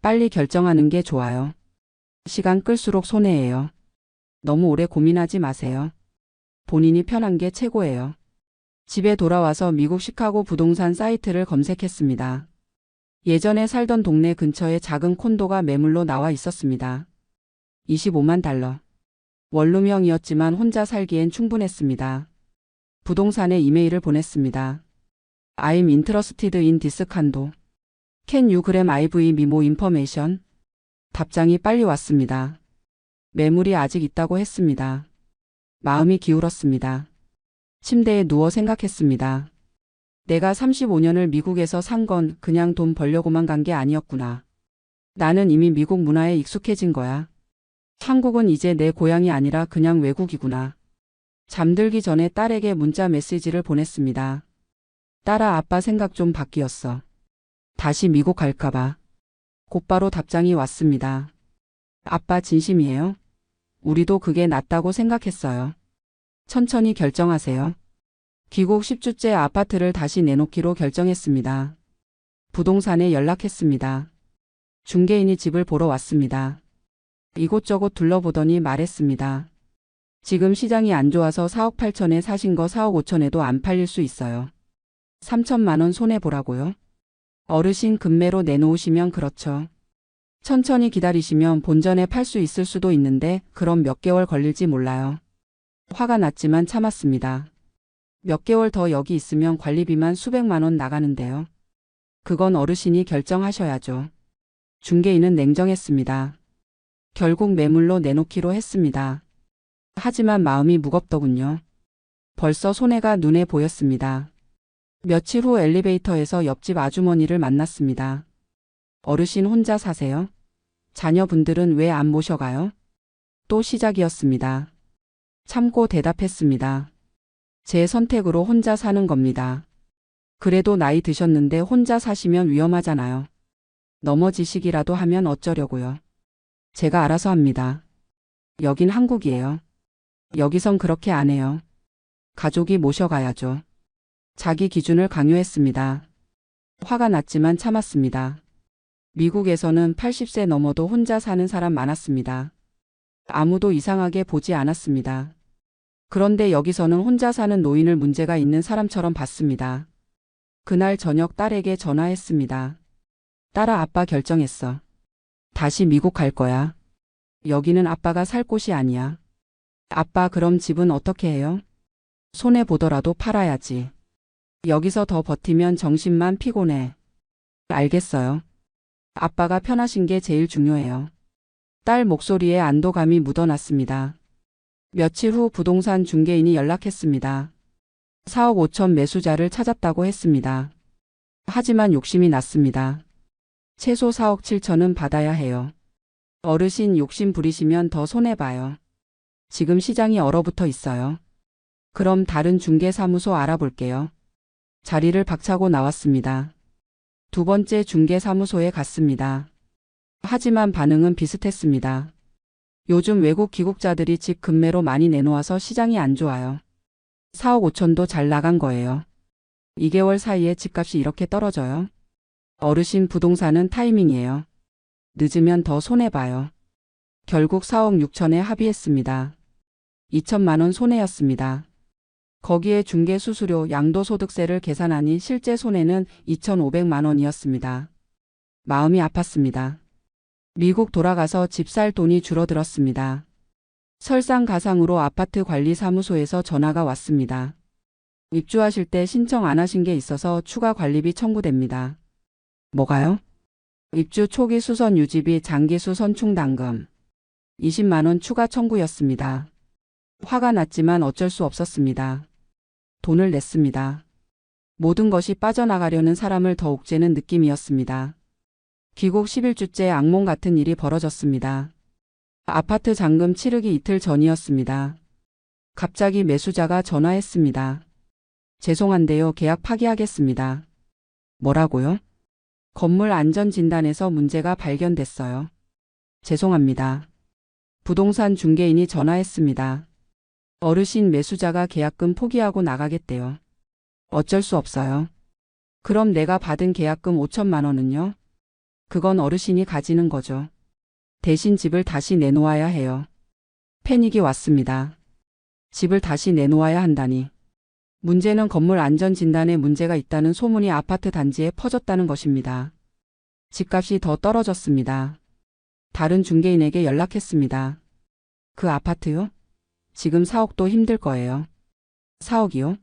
빨리 결정하는 게 좋아요. 시간 끌수록 손해예요. 너무 오래 고민하지 마세요. 본인이 편한 게 최고예요. 집에 돌아와서 미국 시카고 부동산 사이트를 검색했습니다. 예전에 살던 동네 근처에 작은 콘도가 매물로 나와 있었습니다. 25만 달러. 원룸형이었지만 혼자 살기엔 충분했습니다. 부동산에 이메일을 보냈습니다. I'm interested in this condo. Can you give me more information? 답장이 빨리 왔습니다. 매물이 아직 있다고 했습니다. 마음이 기울었습니다. 침대에 누워 생각했습니다. 내가 35년을 미국에서 산 건 그냥 돈 벌려고만 간 게 아니었구나. 나는 이미 미국 문화에 익숙해진 거야. 한국은 이제 내 고향이 아니라 그냥 외국이구나. 잠들기 전에 딸에게 문자 메시지를 보냈습니다. 딸아, 아빠 생각 좀 바뀌었어. 다시 미국 갈까봐. 곧바로 답장이 왔습니다. 아빠 진심이에요? 우리도 그게 낫다고 생각했어요. 천천히 결정하세요. 귀국 10주째 아파트를 다시 내놓기로 결정했습니다. 부동산에 연락했습니다. 중개인이 집을 보러 왔습니다. 이곳저곳 둘러보더니 말했습니다. 지금 시장이 안 좋아서 4억 8천에 사신 거 4억 5천에도 안 팔릴 수 있어요. 3천만 원 손해보라고요? 어르신 금매로 내놓으시면 그렇죠. 천천히 기다리시면 본전에 팔 수 있을 수도 있는데 그럼 몇 개월 걸릴지 몰라요. 화가 났지만 참았습니다. 몇 개월 더 여기 있으면 관리비만 수백만 원 나가는데요. 그건 어르신이 결정하셔야죠. 중개인은 냉정했습니다. 결국 매물로 내놓기로 했습니다. 하지만 마음이 무겁더군요. 벌써 손해가 눈에 보였습니다. 며칠 후 엘리베이터에서 옆집 아주머니를 만났습니다. 어르신 혼자 사세요? 자녀분들은 왜 안 모셔가요? 또 시작이었습니다. 참고 대답했습니다. 제 선택으로 혼자 사는 겁니다. 그래도 나이 드셨는데 혼자 사시면 위험하잖아요. 넘어지시기라도 하면 어쩌려고요. 제가 알아서 합니다. 여긴 한국이에요. 여기선 그렇게 안 해요. 가족이 모셔가야죠. 자기 기준을 강요했습니다. 화가 났지만 참았습니다. 미국에서는 80세 넘어도 혼자 사는 사람 많았습니다. 아무도 이상하게 보지 않았습니다. 그런데 여기서는 혼자 사는 노인을 문제가 있는 사람처럼 봤습니다. 그날 저녁 딸에게 전화했습니다. 딸아, 아빠 결정했어. 다시 미국 갈 거야. 여기는 아빠가 살 곳이 아니야. 아빠, 그럼 집은 어떻게 해요? 손해보더라도 팔아야지. 여기서 더 버티면 정신만 피곤해. 알겠어요. 아빠가 편하신 게 제일 중요해요. 딸 목소리에 안도감이 묻어났습니다. 며칠 후 부동산 중개인이 연락했습니다. 4억 5천 매수자를 찾았다고 했습니다. 하지만 욕심이 났습니다. 최소 4억 7천은 받아야 해요. 어르신 욕심 부리시면 더 손해봐요. 지금 시장이 얼어붙어 있어요. 그럼 다른 중개사무소 알아볼게요. 자리를 박차고 나왔습니다. 두 번째 중개사무소에 갔습니다. 하지만 반응은 비슷했습니다. 요즘 외국 귀국자들이 집 금매로 많이 내놓아서 시장이 안 좋아요. 4억 5천도 잘 나간 거예요. 2개월 사이에 집값이 이렇게 떨어져요? 어르신 부동산은 타이밍이에요. 늦으면 더 손해봐요. 결국 4억 6천에 합의했습니다. 2천만 원 손해였습니다. 거기에 중개수수료, 양도소득세를 계산하니 실제 손해는 2,500만 원이었습니다. 마음이 아팠습니다. 미국 돌아가서 집 살 돈이 줄어들었습니다. 설상가상으로 아파트 관리사무소에서 전화가 왔습니다. 입주하실 때 신청 안 하신 게 있어서 추가 관리비 청구됩니다. 뭐가요? 입주 초기 수선 유지비, 장기수 선충당금 20만 원 추가 청구였습니다. 화가 났지만 어쩔 수 없었습니다. 돈을 냈습니다. 모든 것이 빠져나가려는 사람을 더 옥죄는 느낌이었습니다. 귀국 11주째 악몽 같은 일이 벌어졌습니다. 아파트 잔금 치르기 이틀 전이었습니다. 갑자기 매수자가 전화했습니다. 죄송한데요, 계약 파기하겠습니다. 뭐라고요? 건물 안전진단에서 문제가 발견됐어요. 죄송합니다. 부동산 중개인이 전화했습니다. 어르신 매수자가 계약금 포기하고 나가겠대요. 어쩔 수 없어요. 그럼 내가 받은 계약금 5천만 원은요? 그건 어르신이 가지는 거죠. 대신 집을 다시 내놓아야 해요. 패닉이 왔습니다. 집을 다시 내놓아야 한다니. 문제는 건물 안전진단에 문제가 있다는 소문이 아파트 단지에 퍼졌다는 것입니다. 집값이 더 떨어졌습니다. 다른 중개인에게 연락했습니다. 그 아파트요? 지금 4억도 힘들 거예요. 4억이요?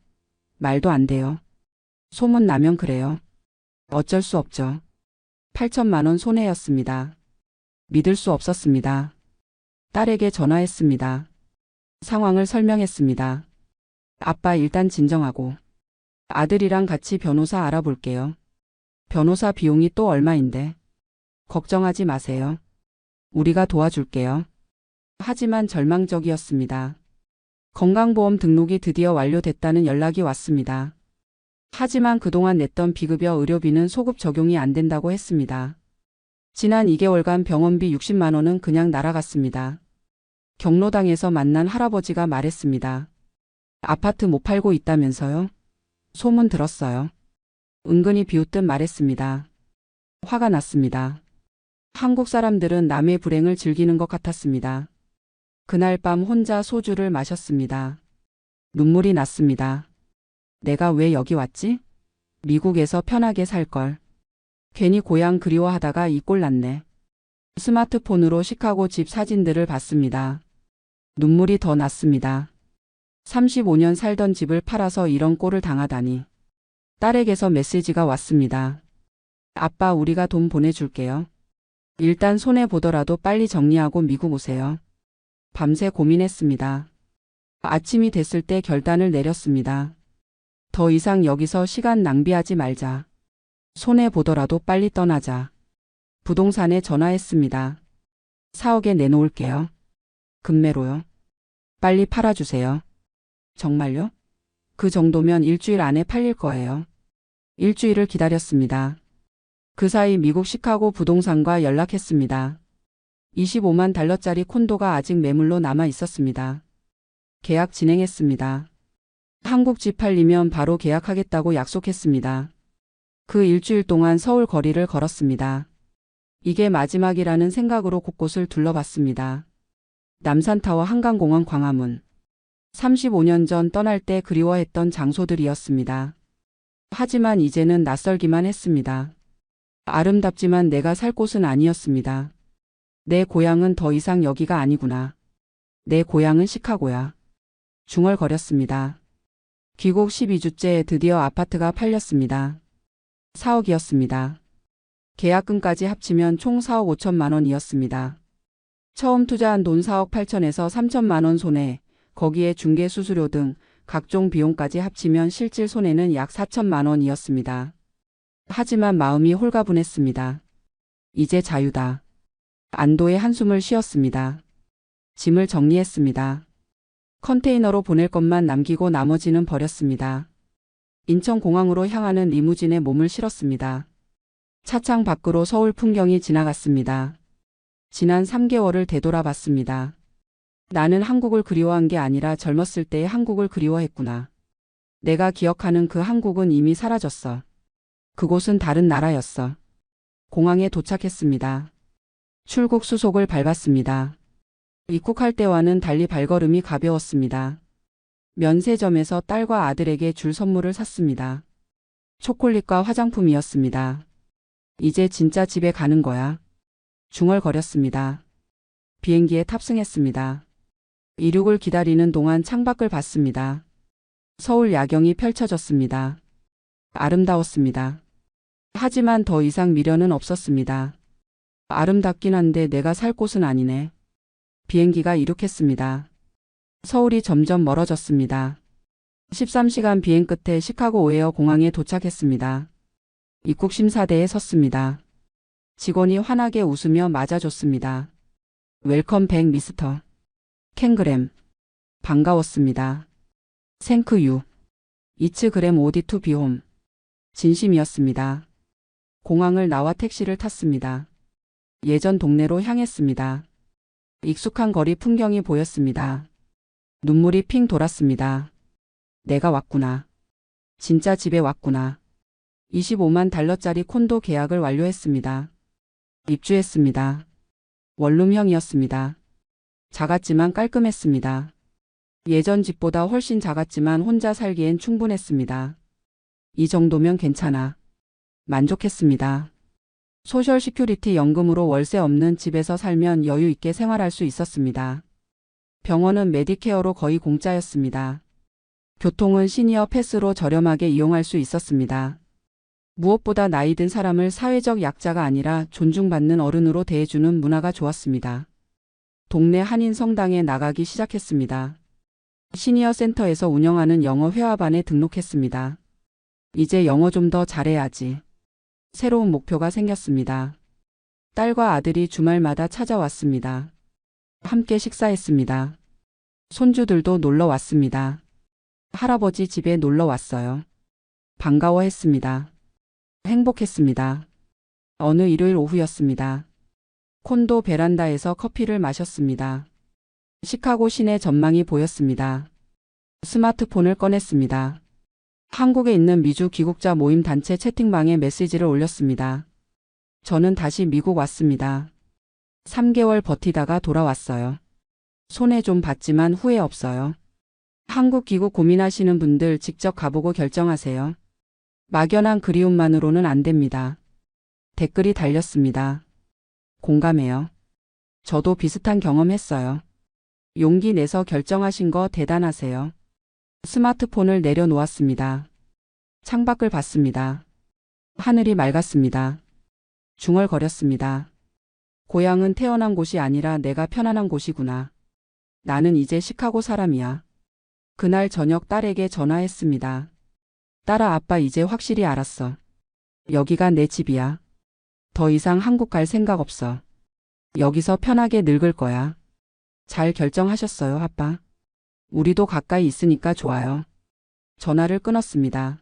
말도 안 돼요. 소문 나면 그래요. 어쩔 수 없죠. 8천만 원 손해였습니다. 믿을 수 없었습니다. 딸에게 전화했습니다. 상황을 설명했습니다. 아빠 일단 진정하고 아들이랑 같이 변호사 알아볼게요. 변호사 비용이 또 얼마인데. 걱정하지 마세요. 우리가 도와줄게요. 하지만 절망적이었습니다. 건강보험 등록이 드디어 완료됐다는 연락이 왔습니다. 하지만 그동안 냈던 비급여 의료비는 소급 적용이 안 된다고 했습니다. 지난 2개월간 병원비 60만 원은 그냥 날아갔습니다. 경로당에서 만난 할아버지가 말했습니다. 아파트 못 팔고 있다면서요? 소문 들었어요. 은근히 비웃듯 말했습니다. 화가 났습니다. 한국 사람들은 남의 불행을 즐기는 것 같았습니다. 그날 밤 혼자 소주를 마셨습니다. 눈물이 났습니다. 내가 왜 여기 왔지? 미국에서 편하게 살걸. 괜히 고향 그리워하다가 이 꼴 났네. 스마트폰으로 시카고 집 사진들을 봤습니다. 눈물이 더 났습니다. 35년 살던 집을 팔아서 이런 꼴을 당하다니. 딸에게서 메시지가 왔습니다. 아빠, 우리가 돈 보내줄게요. 일단 손해보더라도 빨리 정리하고 미국 오세요. 밤새 고민했습니다. 아침이 됐을 때 결단을 내렸습니다. 더 이상 여기서 시간 낭비하지 말자. 손해보더라도 빨리 떠나자. 부동산에 전화했습니다. 4억에 내놓을게요. 금매로요. 빨리 팔아주세요. 정말요? 그 정도면 일주일 안에 팔릴 거예요. 일주일을 기다렸습니다. 그 사이 미국 시카고 부동산과 연락했습니다. 25만 달러짜리 콘도가 아직 매물로 남아 있었습니다. 계약 진행했습니다. 한국 집 팔리면 바로 계약하겠다고 약속했습니다. 그 일주일 동안 서울 거리를 걸었습니다. 이게 마지막이라는 생각으로 곳곳을 둘러봤습니다. 남산타워, 한강공원, 광화문. 35년 전 떠날 때 그리워했던 장소들이었습니다. 하지만 이제는 낯설기만 했습니다. 아름답지만 내가 살 곳은 아니었습니다. 내 고향은 더 이상 여기가 아니구나. 내 고향은 시카고야. 중얼거렸습니다. 귀국 12주째 드디어 아파트가 팔렸습니다. 4억이었습니다. 계약금까지 합치면 총 4억 5천만 원이었습니다. 처음 투자한 돈 4억 8천에서 3천만 원 손해, 거기에 중개수수료 등 각종 비용까지 합치면 실질 손해는 약 4천만 원이었습니다. 하지만 마음이 홀가분했습니다. 이제 자유다. 안도의 한숨을 쉬었습니다. 짐을 정리했습니다. 컨테이너로 보낼 것만 남기고 나머지는 버렸습니다. 인천공항으로 향하는 리무진에 몸을 실었습니다. 차창 밖으로 서울 풍경이 지나갔습니다. 지난 3개월을 되돌아봤습니다. 나는 한국을 그리워한 게 아니라 젊었을 때의 한국을 그리워했구나. 내가 기억하는 그 한국은 이미 사라졌어. 그곳은 다른 나라였어. 공항에 도착했습니다. 출국 수속을 밟았습니다. 입국할 때와는 달리 발걸음이 가벼웠습니다. 면세점에서 딸과 아들에게 줄 선물을 샀습니다. 초콜릿과 화장품이었습니다. 이제 진짜 집에 가는 거야. 중얼거렸습니다. 비행기에 탑승했습니다. 이륙을 기다리는 동안 창밖을 봤습니다. 서울 야경이 펼쳐졌습니다. 아름다웠습니다. 하지만 더 이상 미련은 없었습니다. 아름답긴 한데 내가 살 곳은 아니네. 비행기가 이륙했습니다. 서울이 점점 멀어졌습니다. 13시간 비행 끝에 시카고 오헤어 공항에 도착했습니다. 입국 심사대에 섰습니다. 직원이 환하게 웃으며 맞아줬습니다. 웰컴 백 미스터 캥그램. 반가웠습니다. 생크 유. 이츠 그램 오디 투 비홈. 진심이었습니다. 공항을 나와 택시를 탔습니다. 예전 동네로 향했습니다. 익숙한 거리 풍경이 보였습니다. 눈물이 핑 돌았습니다. 내가 왔구나. 진짜 집에 왔구나. 25만 달러짜리 콘도 계약을 완료했습니다. 입주했습니다. 원룸형이었습니다. 작았지만 깔끔했습니다. 예전 집보다 훨씬 작았지만 혼자 살기엔 충분했습니다. 이 정도면 괜찮아. 만족했습니다. 소셜 시큐리티 연금으로 월세 없는 집에서 살면 여유 있게 생활할 수 있었습니다. 병원은 메디케어로 거의 공짜였습니다. 교통은 시니어 패스로 저렴하게 이용할 수 있었습니다. 무엇보다 나이 든 사람을 사회적 약자가 아니라 존중받는 어른으로 대해주는 문화가 좋았습니다. 동네 한인 성당에 나가기 시작했습니다. 시니어 센터에서 운영하는 영어 회화반에 등록했습니다. 이제 영어 좀 더 잘해야지. 새로운 목표가 생겼습니다. 딸과 아들이 주말마다 찾아왔습니다. 함께 식사했습니다. 손주들도 놀러 왔습니다. 할아버지 집에 놀러 왔어요. 반가워했습니다. 행복했습니다. 어느 일요일 오후였습니다. 콘도 베란다에서 커피를 마셨습니다. 시카고 시내 전망이 보였습니다. 스마트폰을 꺼냈습니다. 한국에 있는 미주 귀국자 모임 단체 채팅방에 메시지를 올렸습니다. 저는 다시 미국 왔습니다. 3개월 버티다가 돌아왔어요. 손해 좀 봤지만 후회 없어요. 한국 귀국 고민하시는 분들 직접 가보고 결정하세요. 막연한 그리움만으로는 안 됩니다. 댓글이 달렸습니다. 공감해요. 저도 비슷한 경험했어요. 용기 내서 결정하신 거 대단하세요. 스마트폰을 내려놓았습니다. 창밖을 봤습니다. 하늘이 맑았습니다. 중얼거렸습니다. 고향은 태어난 곳이 아니라 내가 편안한 곳이구나. 나는 이제 시카고 사람이야. 그날 저녁 딸에게 전화했습니다. 딸아, 아빠 이제 확실히 알았어. 여기가 내 집이야. 더 이상 한국 갈 생각 없어. 여기서 편하게 늙을 거야. 잘 결정하셨어요, 아빠. 우리도 가까이 있으니까 좋아요. 전화를 끊었습니다.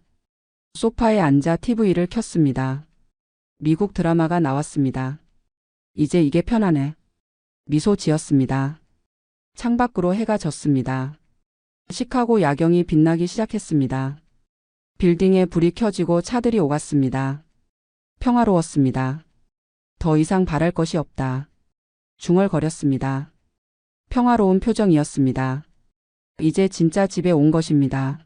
소파에 앉아 TV를 켰습니다. 미국 드라마가 나왔습니다. 이제 이게 편하네. 미소 지었습니다. 창밖으로 해가 졌습니다. 시카고 야경이 빛나기 시작했습니다. 빌딩에 불이 켜지고 차들이 오갔습니다. 평화로웠습니다. 더 이상 바랄 것이 없다. 중얼거렸습니다. 평화로운 표정이었습니다. 이제 진짜 집에 온 것입니다.